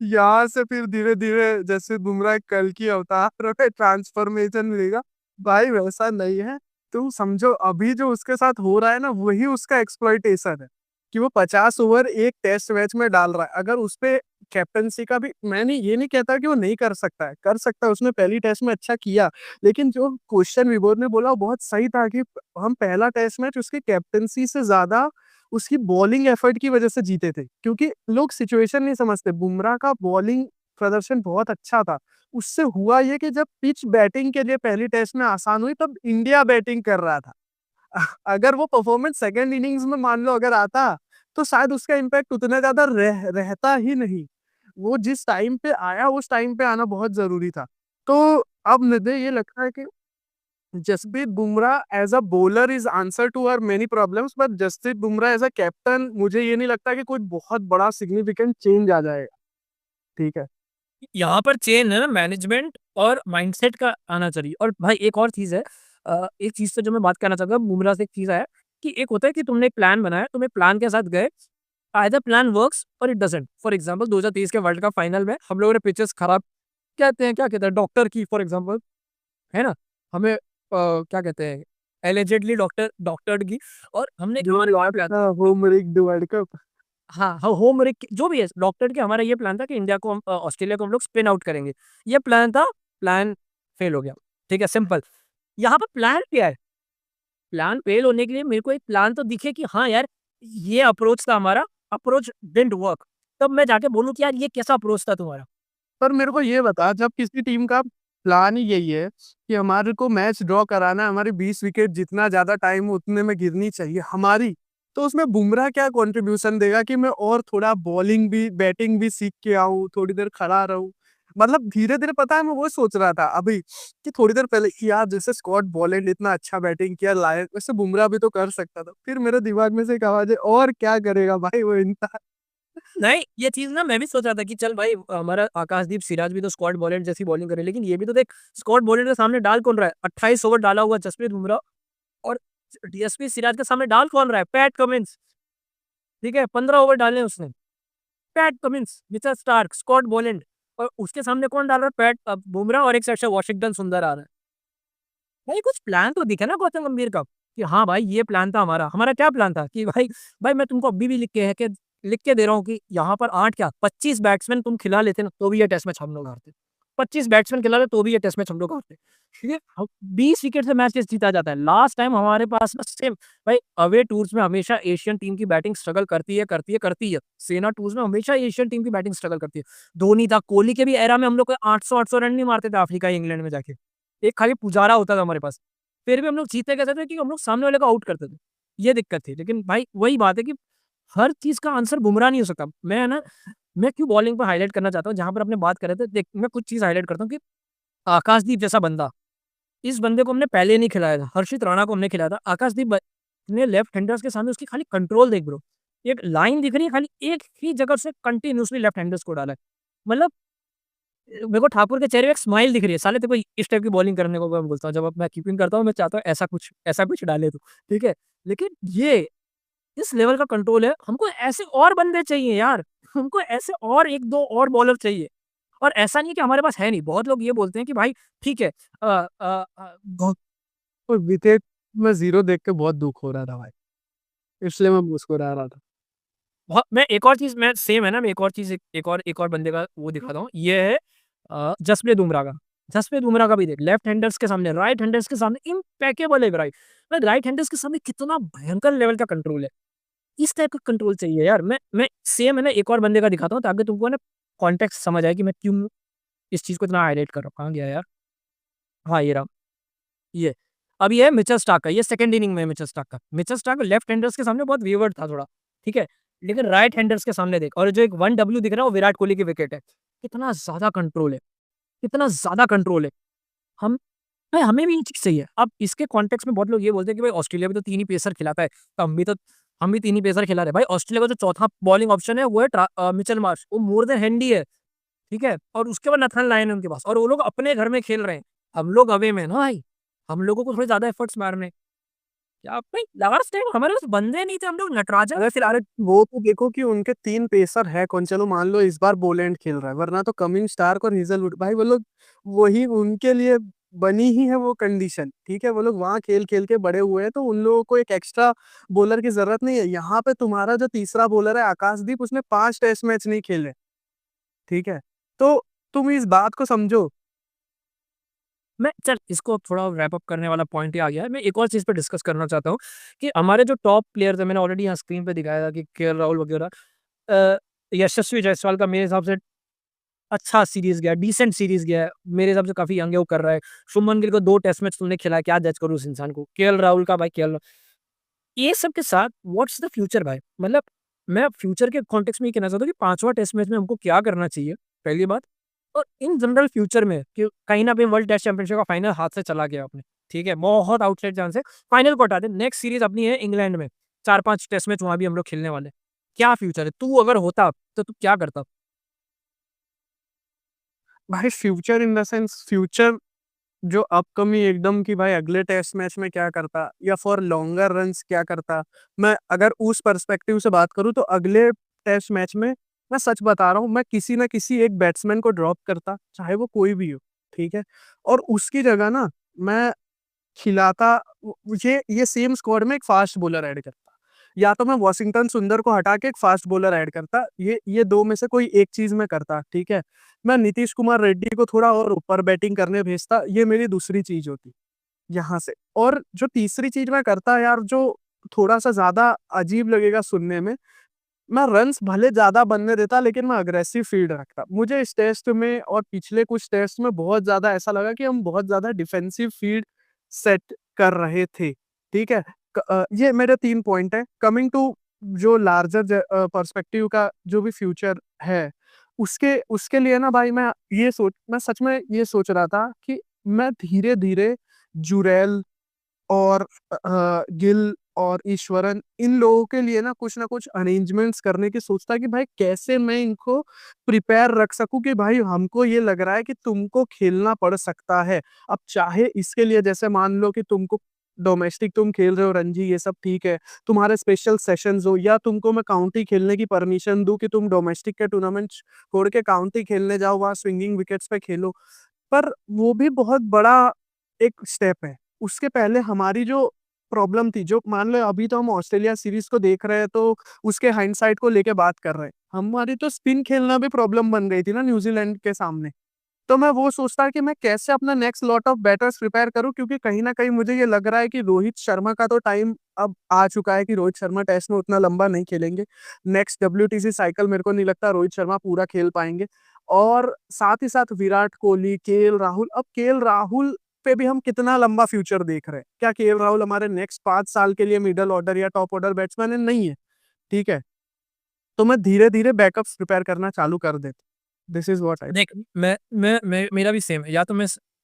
यहाँ से फिर धीरे धीरे जसप्रीत बुमराह कल की अवतार में ट्रांसफॉर्मेशन मिलेगा। भाई वैसा नहीं है। तुम समझो अभी जो उसके साथ हो रहा है ना, वही उसका एक्सप्लॉइटेशन है, कि वो 50 ओवर एक टेस्ट मैच में डाल रहा है। अगर उस पे कैप्टनसी का भी, मैं नहीं ये नहीं कहता कि वो नहीं कर सकता है, कर सकता है, उसने पहली टेस्ट में अच्छा किया। लेकिन जो क्वेश्चन विभोर ने बोला वो बहुत सही था, कि हम पहला टेस्ट मैच उसकी कैप्टनसी से ज्यादा उसकी बॉलिंग एफर्ट की वजह से जीते थे, क्योंकि लोग सिचुएशन नहीं समझते। बुमराह का बॉलिंग प्रदर्शन बहुत अच्छा था। उससे हुआ ये कि जब पिच बैटिंग के लिए पहली टेस्ट में आसान हुई, तब इंडिया बैटिंग कर रहा था। अगर वो परफॉर्मेंस सेकेंड इनिंग्स में मान लो अगर आता, तो शायद उसका इम्पैक्ट उतना ज्यादा रहता ही नहीं। वो जिस टाइम पे आया उस टाइम पे आना बहुत जरूरी था। तो अब मुझे ये लगता है कि Jasprit Bumrah as a bowler is answer to our many problems, but Jasprit Bumrah as a captain मुझे ये नहीं लगता कि कोई बहुत बड़ा सिग्निफिकेंट चेंज आ जाएगा। ठीक है। यहाँ पर चेन है ना मैनेजमेंट और माइंडसेट का आना चाहिए। और भाई एक और चीज है, एक चीज़ से जो मैं बात करना चाहूँगा बुमराह से एक चीज़ है कि एक होता है कि तुमने एक प्लान बनाया, तुम एक प्लान के साथ गए, आइदर प्लान वर्क्स और इट डज़न्ट। फॉर एग्ज़ाम्पल 2023 के वर्ल्ड कप फाइनल में हम लोगों ने पिचेस खराब क्या कहते हैं डॉक्टर की फॉर एग्ज़ाम्पल, है ना? हमें क्या कहते हैं एलिजेडली डॉक्टर्ड की और हमने हमारा प्लान हाँ, होम रिग्ड वर्ल्ड कप। हाँ, होम रिक जो भी है डॉक्टर के हमारा ये प्लान था कि इंडिया को ऑस्ट्रेलिया को हम लोग स्पिन आउट करेंगे। ये प्लान था, प्लान फेल हो गया। ठीक है, सिंपल। यहाँ पे प्लान क्या है? प्लान फेल होने के लिए मेरे को एक प्लान तो दिखे कि हाँ यार, ये अप्रोच था हमारा, अप्रोच डिडन्ट वर्क। तब मैं जाके बोलूँ कि यार ये कैसा अप्रोच था तुम्हारा? पर मेरे को ये बता, जब किसी टीम का प्लान ही यही है कि हमारे को मैच ड्रॉ कराना है, हमारी 20 विकेट जितना ज़्यादा टाइम उतने में गिरनी चाहिए हमारी, तो उसमें बुमराह क्या कंट्रीब्यूशन देगा कि मैं और थोड़ा बॉलिंग भी बैटिंग भी सीख के आऊँ, थोड़ी देर खड़ा रहूँ। मतलब धीरे-धीरे पता है मैं वो सोच रहा था अभी कि थोड़ी देर पहले कि यार जैसे स्कॉट बॉलैंड इतना अच्छा बैटिंग किया लायक, वैसे बुमराह भी तो कर सकता था। फिर मेरे दिमाग में से एक आवाज़ है और क्या करेगा भाई वो इंसान। नहीं, ये चीज़ ना मैं भी सोच रहा था कि चल भाई हमारा आकाशदीप सिराज भी तो स्कॉट बॉलैंड जैसी बॉलिंग करे, लेकिन ये भी तो देख स्कॉट बॉलैंड के सामने डाल कौन रहा है? 28 ओवर डाला हुआ जसप्रीत बुमराह और डीएसपी सिराज के सामने डाल कौन रहा है? पैट कमिंस, ठीक है? 15 ओवर डाले हैं उसने। Pat Cummins, Mitchell Starc, Scott Boland और उसके सामने कौन डाल रहा है? बुमराह और एक साइड से वॉशिंगटन सुंदर आ रहा है। भाई कुछ प्लान तो दिखे ना गौतम गंभीर का, कि हाँ भाई ये प्लान था हमारा। हमारा क्या प्लान था कि भाई मैं तुमको अभी भी लिख के दे रहा हूँ कि यहाँ पर 8 क्या 25 बैट्समैन तुम खिला लेते ना तो भी ये टेस्ट मैच हम लोग हारते। 25 बैट्समैन खिला ले तो भी ये टेस्ट मैच हम लोग हारते। ठीक है? 20 विकेट से मैच जीता जाता है। लास्ट टाइम हमारे पास ना सेम भाई अवे टूर्स में हमेशा एशियन टीम की बैटिंग स्ट्रगल करती है। सेना टूर्स में हमेशा एशियन टीम की बैटिंग स्ट्रगल करती है। धोनी था, कोहली के भी एरा में हम लोग को 800-800 रन नहीं मारते थे अफ्रीका या इंग्लैंड में जाके। एक खाली पुजारा होता था हमारे पास। फिर भी हम लोग जीते कैसे थे कि हम लोग सामने वाले को आउट करते थे। ये दिक्कत थी। लेकिन भाई वही बात है कि हर चीज़ का आंसर बुमराह नहीं हो सकता। मैं क्यों बॉलिंग पे हाइलाइट करना चाहता हूँ, जहाँ पर आपने बात कर रहे थे, देख मैं कुछ चीज़ हाइलाइट करता हूँ कि आकाशदीप जैसा बंदा, इस बंदे को हमने पहले नहीं खिलाया था, हर्षित राणा को हमने खिलाया था। आकाशदीप ने लेफ्ट हैंडर्स के सामने उसकी खाली कंट्रोल देख ब्रो। एक लाइन दिख रही है, खाली एक ही जगह से कंटिन्यूअसली लेफ्ट हैंडर्स को डाला है। मतलब मेरे को ठाकुर के चेहरे पे एक स्माइल दिख रही है, साले तेरे को इस टाइप की बॉलिंग करने को मैं बोलता हूँ, जब अब मैं कीपिंग करता हूँ, मैं चाहता हूँ ऐसा कुछ डाले तू, ठीक है? लेकिन ये इस लेवल का कंट्रोल है, हमको ऐसे और बंदे चाहिए यार, हमको ऐसे और 1-2 और बॉलर चाहिए। और ऐसा नहीं है कि हमारे पास है नहीं, बहुत लोग ये बोलते हैं कि भाई ठीक है बहुत विकेट में 0 देख के बहुत दुःख हो रहा था भाई, इसलिए मैं मुस्कुरा रहा था। मैं एक और चीज़ मैं सेम है ना, मैं एक और बंदे का वो दिखाता हूँ, ये है जसप्रीत बुमराह का। जसप्रीत बुमराह का भी देख, लेफ्ट हैंडर्स के सामने, राइट हैंडर्स के सामने इम्पेकेबल है भाई। राइट हैंडर्स के सामने कितना भयंकर लेवल का कंट्रोल है। इस टाइप का कंट्रोल चाहिए यार। मैं सेम है ना एक और बंदे का दिखाता हूँ ताकि तुमको ना कॉन्टेक्स्ट समझ आए कि मैं क्यों इस चीज़ को इतना हाइलाइट कर रहा हूँ। कहाँ गया यार? हाँ, ये रहा। ये। अब ये है मिचेल स्टार्क का, ये सेकंड इनिंग में है मिचेल स्टार्क का। मिचेल स्टार्क लेफ्ट हैंडर्स के सामने बहुत वेवर्ड था थोड़ा, ठीक है? लेकिन राइट हैंडर्स के सामने देख, और जो एक 1 डब्ल्यू दिख रहा है वो विराट कोहली की विकेट है। कितना ज़्यादा कंट्रोल है, कितना ज़्यादा कंट्रोल है। हम भाई हमें भी ये चीज़ चाहिए। अब इसके कॉन्टेक्स्ट में बहुत लोग ये बोलते हैं कि भाई ऑस्ट्रेलिया भी तो 3 ही पेसर खिलाता है, तो हम भी 3 ही पेसर खिला रहे हैं। भाई ऑस्ट्रेलिया का जो चौथा बॉलिंग ऑप्शन है वो है मिचेल मार्श, वो मोर देन हैंडी है, ठीक है? और उसके बाद नाथन लायन है उनके पास और वो लोग अपने घर में खेल रहे हैं। हम लोग अवे में हैं ना भाई, हम लोगों को थोड़े ज़्यादा एफर्ट्स मारने हैं। क्या भाई लास्ट टाइम हमारे पास बंदे नहीं थे, हम लोग नटराजन अरे फिर अरे वो तो देखो कि उनके 3 पेसर है कौन, चलो मान लो इस बार बोलैंड खेल रहा है, वरना तो कमिंस स्टार्क और हेज़लवुड भाई वो लोग वही उनके लिए बनी ही है वो कंडीशन, ठीक है? वो लोग वहाँ खेल-खेल के बड़े हुए हैं, तो उन लोगों को एक एक्स्ट्रा बॉलर की ज़रूरत नहीं है। यहाँ पे तुम्हारा जो तीसरा बॉलर है आकाशदीप, उसने 5 टेस्ट मैच नहीं खेले, ठीक है? तो तुम इस बात को समझो। मैं चल इसको थोड़ा रैप अप करने वाला पॉइंट ही आ गया है। मैं एक और चीज़ पे डिस्कस करना चाहता हूँ कि हमारे जो टॉप प्लेयर्स हैं, मैंने ऑलरेडी यहाँ स्क्रीन पे दिखाया था कि केएल राहुल वगैरह, यशस्वी जायसवाल का मेरे हिसाब से अच्छा सीरीज़ गया, डिसेंट सीरीज़ गया है। मेरे हिसाब से काफ़ी यंग है, वो कर रहा है। शुभमन गिल को 2 टेस्ट मैच तुमने खिलाया, क्या जज करूँ उस इंसान को? केएल राहुल का भाई ये सब के साथ व्हाट्स द फ्यूचर भाई? मतलब मैं फ्यूचर के कॉन्टेक्स्ट में ये कहना चाहता हूँ कि 5वाँ टेस्ट मैच में हमको क्या करना चाहिए, पहली बात। और इन जनरल फ्यूचर में कि कहीं न कहीं वर्ल्ड टेस्ट चैंपियनशिप का फाइनल हाथ से चला गया अपने, ठीक है? बहुत आउटसाइड चांस है। फाइनल को हटा दें, नेक्स्ट सीरीज़ अपनी है इंग्लैंड में। 4-5 टेस्ट मैच वहाँ भी हम लोग खेलने वाले हैं। क्या फ्यूचर है? तू अगर होता, तो तू क्या करता? भाई future in the sense future जो अपकमिंग एकदम कि भाई अगले टेस्ट मैच में क्या करता या फॉर लॉन्गर रन्स क्या करता। मैं अगर उस पर्सपेक्टिव से बात करूँ तो अगले टेस्ट मैच में मैं सच बता रहा हूँ, मैं किसी ना किसी एक बैट्समैन को ड्रॉप करता, चाहे वो कोई भी हो, ठीक है? और उसकी जगह ना मैं खिलाता ये सेम स्क्वाड में एक फास्ट बॉलर ऐड करता। या तो मैं वॉशिंगटन सुंदर को हटा के एक फास्ट बॉलर ऐड करता। ये 2 में से कोई एक चीज़ मैं करता, ठीक है? मैं नीतीश कुमार रेड्डी को थोड़ा और ऊपर बैटिंग करने भेजता, ये मेरी दूसरी चीज़ होती, यहाँ से। और जो तीसरी चीज़ मैं करता यार, जो थोड़ा-सा ज़्यादा अजीब लगेगा सुनने में, मैं रन्स भले ज़्यादा बनने देता लेकिन मैं अग्रेसिव फील्ड रखता। मुझे इस टेस्ट में और पिछले कुछ टेस्ट में बहुत ज़्यादा ऐसा लगा कि हम बहुत ज़्यादा डिफेंसिव फील्ड सेट कर रहे थे, ठीक है? ये मेरे 3 पॉइंट हैं। कमिंग टू जो लार्जर पर्सपेक्टिव का जो भी फ्यूचर है, उसके उसके लिए ना भाई मैं सच में ये सोच रहा था कि मैं धीरे-धीरे जुरैल और गिल और ईश्वरन इन लोगों के लिए ना कुछ अरेंजमेंट्स करने की सोचता कि भाई कैसे मैं इनको प्रिपेयर रख सकूँ कि भाई हमको ये लग रहा है कि तुमको खेलना पड़ सकता है। अब चाहे इसके लिए जैसे मान लो कि तुमको डोमेस्टिक तुम खेल रहे हो रणजी ये सब ठीक है, तुम्हारे स्पेशल सेशंस हो या तुमको मैं काउंटी खेलने की परमिशन दूँ कि तुम डोमेस्टिक के टूर्नामेंट छोड़ के काउंटी खेलने जाओ, वहाँ स्विंगिंग विकेट्स पे खेलो। पर वो भी बहुत बड़ा एक स्टेप है। उसके पहले हमारी जो प्रॉब्लम थी, जो मान लो अभी तो हम ऑस्ट्रेलिया सीरीज़ को देख रहे हैं तो उसके हाइंडसाइट को लेके बात कर रहे हैं। हमारी तो स्पिन खेलना भी प्रॉब्लम बन गई थी ना न्यूज़ीलैंड के सामने। तो मैं वो सोचता कि मैं कैसे अपना next lot of batters prepare करूँ, क्योंकि कहीं न कहीं मुझे ये लग रहा है कि रोहित शर्मा का तो टाइम अब आ चुका है कि रोहित शर्मा टेस्ट में उतना लंबा नहीं खेलेंगे। नेक्स्ट डब्ल्यूटीसी साइकिल मेरे को नहीं लगता रोहित शर्मा पूरा खेल पाएँगे। और साथ ही साथ विराट कोहली, केएल राहुल, अब केएल राहुल पे भी हम कितना लंबा फ्यूचर देख रहे हैं। क्या केएल राहुल हमारे नेक्स्ट 5 साल के लिए मिडल ऑर्डर या टॉप ऑर्डर बैट्समैन है? नहीं है, ठीक है? तो मैं धीरे-धीरे बैकअप्स प्रिपेयर करना चालू कर देता। दिस इज़ व्हाट आई देख, मैं मेरा भी सेम है। या तो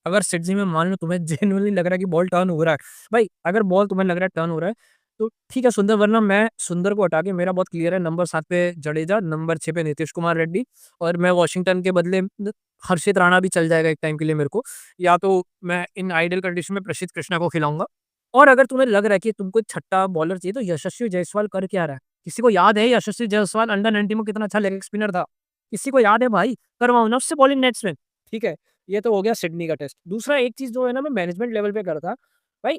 अगर सिडनी में मान लो तुम्हें जेनुइनली लग रहा है कि बॉल टर्न हो रहा है, भाई अगर बॉल तुम्हें लग रहा है टर्न हो रहा है, तो ठीक है सुंदर, वरना मैं सुंदर को हटा के मेरा बहुत क्लियर है, नंबर 7 पे जडेजा, नंबर 6 पे नीतीश कुमार रेड्डी और मैं वॉशिंगटन के बदले हर्षित राणा भी चल जाएगा एक टाइम के लिए मेरे को। या तो मैं इन आइडियल कंडीशन में प्रसिद्ध कृष्णा को खिलाऊँगा। और अगर तुम्हें लग रहा है कि तुमको एक छठा बॉलर चाहिए, तो यशस्वी जायसवाल कर क्या रहा है? किसी को याद है यशस्वी जायसवाल अंडर 19 में कितना अच्छा लेग स्पिनर था? किसी को याद है भाई? करवाओ ना उससे बॉलिंग नेट्स में, ठीक है? ये तो हो गया सिडनी का टेस्ट। दूसरा एक चीज़ जो है ना मैं मैनेजमेंट लेवल पे करता, भाई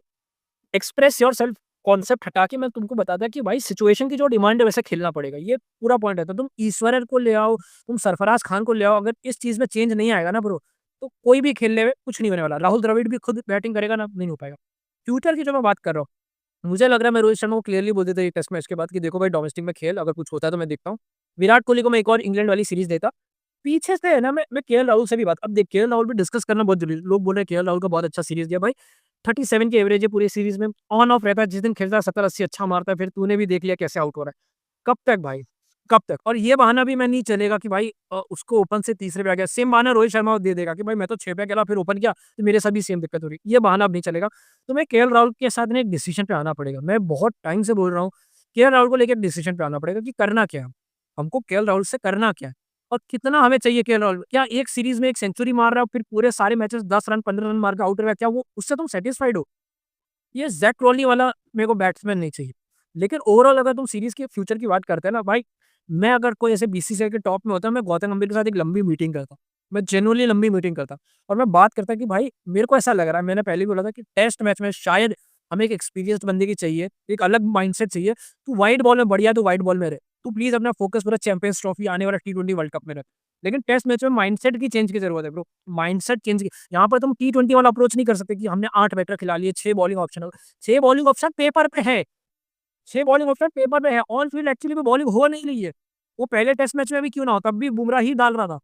एक्सप्रेस योरसेल्फ कॉन्सेप्ट हटा के मैं तुमको बताता कि भाई सिचुएशन की जो डिमांड है वैसे खेलना पड़ेगा। ये पूरा पॉइंट है। तो तुम ईश्वरन को ले आओ, तुम सरफराज खान को ले आओ, अगर इस चीज़ में चेंज नहीं आएगा ना ब्रो, तो कोई भी खेलने में कुछ नहीं होने वाला। राहुल द्रविड़ भी खुद बैटिंग करेगा ना, नहीं हो पाएगा। फ्यूचर की जो मैं बात कर रहा हूँ, मुझे लग रहा है मैं रोहित शर्मा को क्लियरली बोल देता ये टेस्ट मैच के बाद कि देखो भाई डोमेस्टिक में खेल, अगर कुछ होता है तो मैं देखता हूँ। विराट कोहली को मैं एक और इंग्लैंड वाली सीरीज़ देता। पीछे से है ना मैं केएल राहुल से भी बात, अब देख केएल राहुल पे डिस्कस करना बहुत ज़रूरी है। लोग बोल रहे हैं केएल राहुल का बहुत अच्छा सीरीज़ दिया भाई, 37 की एवरेज है पूरी सीरीज़ में, ऑन ऑफ रहता है, जिस दिन खेलता है 70-80 अच्छा मारता है, फिर तूने भी देख लिया कैसे आउट हो रहा है। कब तक भाई, कब तक? और ये बहाना भी मैं नहीं चलेगा कि भाई उसको ओपन से तीसरे पे आ गया, सेम बहाना रोहित शर्मा को दे देगा कि भाई मैं तो 6 पे खेला फिर ओपन किया, तो मेरे साथ भी सेम दिक्कत हो रही है। ये बहाना अब नहीं चलेगा। तो मैं केएल राहुल के साथ ना एक डिसीजन पे आना पड़ेगा। मैं बहुत टाइम से बोल रहा हूँ, केएल राहुल को लेके एक डिसीजन पे आना पड़ेगा कि करना क्या है? हमको केएल राहुल से करना क्या है? और कितना हमें चाहिए केएल राहुल? क्या एक सीरीज़ में 1 सेंचुरी मार रहा है और फिर पूरे सारे मैचेस 10 रन, 15 रन मार के आउट हो रहा है, क्या वो उससे तुम सैटिस्फाइड हो? ये ज़ैक क्रॉली वाला मेरे को बैट्समैन नहीं चाहिए। लेकिन ओवरऑल अगर तुम सीरीज़ के फ्यूचर की बात करते हैं ना भाई, मैं अगर कोई ऐसे बीसीसीआई के टॉप में होता, मैं गौतम गंभीर के साथ एक लंबी मीटिंग करता। मैं जेनुइनली लंबी मीटिंग करता और मैं बात करता कि भाई मेरे को ऐसा लग रहा है, मैंने पहले भी बोला था कि टेस्ट मैच में शायद हमें एक एक्सपीरियंस्ड बंदे की चाहिए, एक अलग माइंडसेट चाहिए। तू व्हाइट बॉल में बढ़िया, तू व्हाइट बॉल में रह। तू प्लीज़ अपना फोकस पूरा चैंपियंस ट्रॉफी आने वाला टी20 वर्ल्ड कप में रख। लेकिन टेस्ट मैच में माइंडसेट की चेंज की ज़रूरत है ब्रो। माइंडसेट चेंज की, यहाँ पर तुम टी20 वाला अप्रोच नहीं कर सकते कि हमने 8 बैटर खिला लिए, 6 बॉलिंग ऑप्शन हो, 6 बॉलिंग ऑप्शन पेपर पे है, 6 बॉलिंग ऑप्शन पेपर पे है, ऑन फील्ड एक्चुअली में बॉलिंग हो नहीं रही है। वो पहले टेस्ट मैच में भी क्यों ना हो, तब भी बुमराह ही डाल रहा था।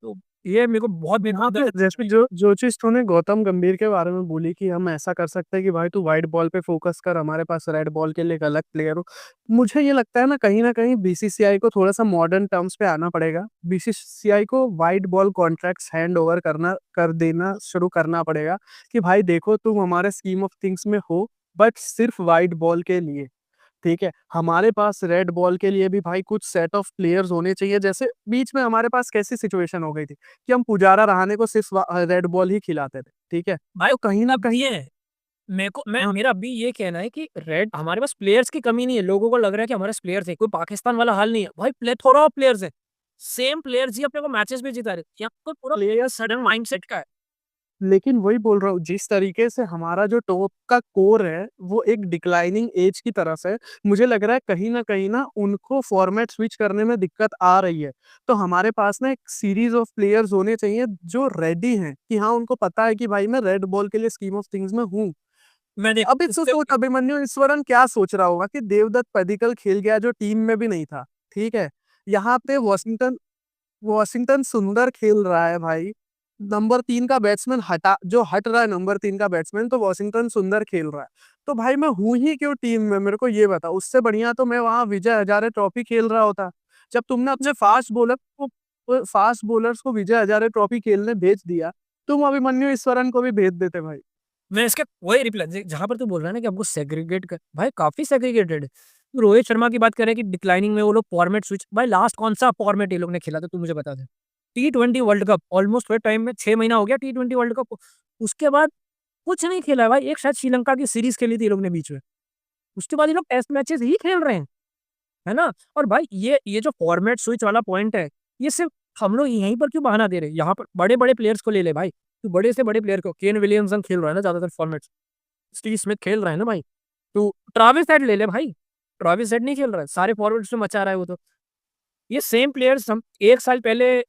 तो ये मेरे को बहुत हाँ, तो जैसे जो जो चीज़ तूने गौतम गंभीर के बारे में बोली कि हम ऐसा कर सकते हैं कि भाई तू व्हाइट बॉल पे फ़ोकस कर, हमारे पास रेड बॉल के लिए एक अलग प्लेयर हो। मुझे ये लगता है ना कहीं न कहीं बीसीसीआई को थोड़ा-सा मॉडर्न टर्म्स पे आना पड़ेगा। बीसीसीआई को white ball contracts hand over कर देना शुरू करना पड़ेगा कि भाई देखो तुम हमारे स्कीम ऑफ थिंग्स में हो, बट सिर्फ़ व्हाइट बॉल के लिए। ठीक है? हमारे पास रेड बॉल के लिए भी भाई कुछ सेट ऑफ प्लेयर्स होने चाहिए। जैसे बीच में हमारे पास कैसी सिचुएशन हो गई थी कि हम पुजारा रहाणे को सिर्फ रेड बॉल ही खिलाते थे, ठीक है? भाई तो कहीं न अब कहीं ये मेरे को मैं हाँ, मेरा अभी ये कहना है कि रेड हमारे पास प्लेयर्स की कमी नहीं है। लोगों को लग रहा है कि हमारे पास प्लेयर्स है, कोई पाकिस्तान वाला हाल नहीं है। भाई प्लेथोरा ऑफ प्लेयर्स है। सेम प्लेयर्स ही अपने को मैचेस भी जिता रहे हैं। यहाँ पे पूरा प्लेयर सडन माइंडसेट का है। लेकिन वही बोल रहा हूँ, जिस तरीके से हमारा जो टॉप का कोर है, वो एक डिक्लाइनिंग एज की तरफ है, मुझे लग रहा है कहीं न कहीं ना उनको फॉर्मेट स्विच करने में दिक्कत आ रही है। तो हमारे पास ना एक सीरीज़ ऑफ प्लेयर्स होने चाहिए जो रेडी हैं कि हाँ, उनको पता है कि भाई मैं रेड बॉल के लिए स्कीम ऑफ थिंग्स में हूँ। मैं देख अब इसको इससे सोच अभिमन्यु ईश्वरन क्या सोच रहा होगा कि देवदत्त पडिक्कल खेल गया जो टीम में भी नहीं था, ठीक है? यहाँ पे वॉशिंगटन वॉशिंगटन सुंदर खेल रहा है भाई। नंबर 3 का बैट्समैन हट रहा है नंबर 3 का बैट्समैन तो वॉशिंगटन सुंदर खेल रहा है। तो भाई मैं हूँ ही क्यों टीम में मेरे को ये बता। उससे बढ़िया तो मैं वहाँ विजय हजारे ट्रॉफी खेल रहा होता। जब तुमने अपने फास्ट बॉलर्स को विजय हजारे ट्रॉफी खेलने भेज दिया, तुम अभिमन्यु ईश्वरन को भी भेज देते भाई। मैं इसके वही रिप्लाई जहाँ पर तू बोल रहा है ना कि हमको सेग्रीगेट कर भाई काफ़ी सेग्रीगेटेड है। तू रोहित शर्मा की बात कर रहा है कि डिक्लाइनिंग में वो लोग फॉर्मेट स्विच भाई लास्ट कौन-सा फॉर्मेट ये लोग ने खेला था तू मुझे बता दे। टी20 वर्ल्ड कप ऑलमोस्ट थोड़े टाइम में 6 महीना हो गया टी20 वर्ल्ड कप को। उसके बाद कुछ नहीं खेला है भाई। एक शायद श्रीलंका की सीरीज़ खेली थी ये लोग ने बीच में। उसके बाद ये लोग टेस्ट मैचेज़ ही खेल रहे हैं। है ना? और भाई ये जो फॉर्मेट स्विच वाला पॉइंट है, ये सिर्फ़ हम लोग यहीं पर क्यों बहाना दे रहे हैं? यहाँ पर बड़े-बड़े प्लेयर्स को ले ले भाई। तू बड़े से बड़े प्लेयर को केन विलियमसन खेल रहा है ना ज़्यादातर फॉर्मेट्स। स्टीव स्मिथ खेल रहा है ना भाई। तू ट्रेविस हेड ले ले भाई। ट्रेविस हेड नहीं खेल रहा है। सारे फॉरवर्ड्स में मचा रहा है वो तो। ये सेम प्लेयर्स हम 1 साल पहले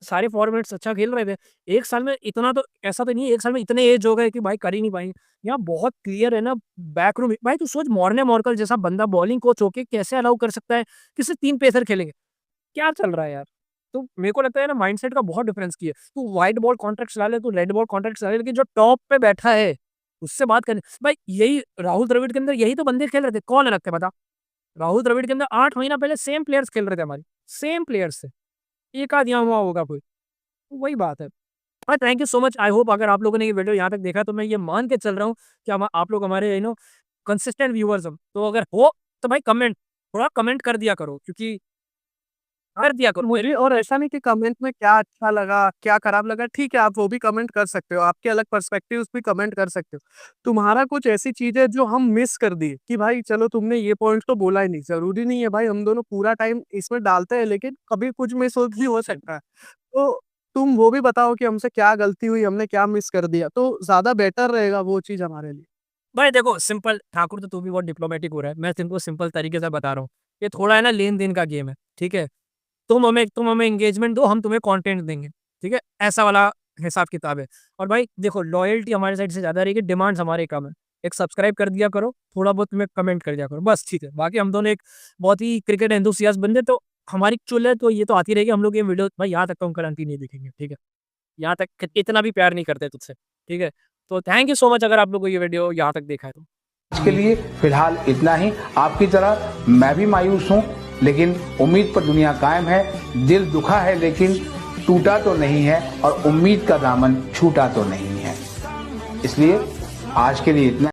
सारे फॉर्मेट्स अच्छा खेल रहे थे। 1 साल में इतना तो ऐसा तो नहीं है 1 साल में इतने एज हो गए कि भाई कर ही नहीं पाएँगे। यहाँ बहुत क्लियर है ना बैकरूम भाई तू सोच मॉर्ने मॉर्कल जैसा बंदा बॉलिंग कोच होके कैसे अलाउ कर सकता है कि सिर्फ़ 3 पेसर खेलेंगे? क्या चल रहा है यार? तो मेरे को लगता है ना माइंडसेट का बहुत डिफरेंस किया है। तू व्हाइट बॉल कॉन्ट्रैक्ट्स ला ले, तू रेड बॉल कॉन्ट्रैक्ट्स ला ले, लेकिन जो टॉप पे बैठा है, उससे बात करनी भाई यही राहुल द्रविड़ के अंदर यही तो बंदे खेल रहे थे। कौन अलग थे बता? राहुल द्रविड़ के अंदर 8 महीना पहले सेम प्लेयर्स खेल रहे थे हमारे, सेम प्लेयर्स थे। एक आध यहाँ हुआ होगा कोई, तो वही बात है। हाँ, thank you so much. I hope अगर आप लोगों ने ये वीडियो यहाँ तक देखा तो मैं ये मान के चल रहा हूँ कि हम आप लोग हमारे कंसिस्टेंट व्यूअर्स हो। तो अगर हो तो भाई थोड़ा कमेंट कर दिया करो क्योंकि कर दिया करो। मुझे और ऐसा नहीं कि कमेंट में क्या अच्छा लगा, क्या खराब लगा, ठीक है आप वो भी कमेंट कर सकते हो, आपके अलग पर्सपेक्टिव्स भी कमेंट कर सकते हो। तुम्हारा कुछ ऐसी चीज़ है जो हम मिस कर दिए कि भाई चलो तुमने ये पॉइंट तो बोला ही नहीं, ज़रूरी नहीं है भाई हम दोनों पूरा टाइम इसमें डालते हैं लेकिन कभी कुछ मिस हो भी हो सकता है। तो तुम वो भी बताओ कि हमसे क्या गलती हुई, हमने क्या मिस कर दिया, तो ज़्यादा बेटर रहेगा वो चीज़ हमारे लिए। भाई देखो सिंपल ठाकुर तो तू भी बहुत डिप्लोमेटिक हो रहा है। मैं तुमको सिंपल तरीके से बता रहा हूँ। ये थोड़ा है ना लेन-देन का गेम है, ठीक है? तुम हमें एंगेजमेंट दो, हम तुम्हें कंटेंट देंगे, ठीक है? ऐसा वाला हिसाब-किताब है। और भाई देखो लॉयल्टी हमारी साइड से ज़्यादा रहेगी, डिमांड्स हमारे कम है। एक सब्सक्राइब कर दिया करो, थोड़ा बहुत तुम्हें कमेंट कर दिया करो, बस ठीक है। बाकी हम दोनों एक बहुत ही क्रिकेट एंथुसियास्ट बंदे तो हमारी चुल है तो ये तो आती रहेगी। हम लोग ये वीडियो भाई यहाँ तक तो हम गारंटी नहीं देखेंगे, ठीक है? यहाँ तक कि इतना भी प्यार नहीं करते तुझसे, ठीक है? तो थैंक यू सो मच अगर आप लोगों को ये वीडियो यहाँ तक देखा है तो। आज के लिए फिलहाल इतना ही। आपकी तरह मैं भी मायूस हूं, लेकिन उम्मीद पर दुनिया कायम है। दिल दुखा है लेकिन टूटा तो नहीं है, और उम्मीद का दामन छूटा तो नहीं है। इसलिए आज के लिए इतना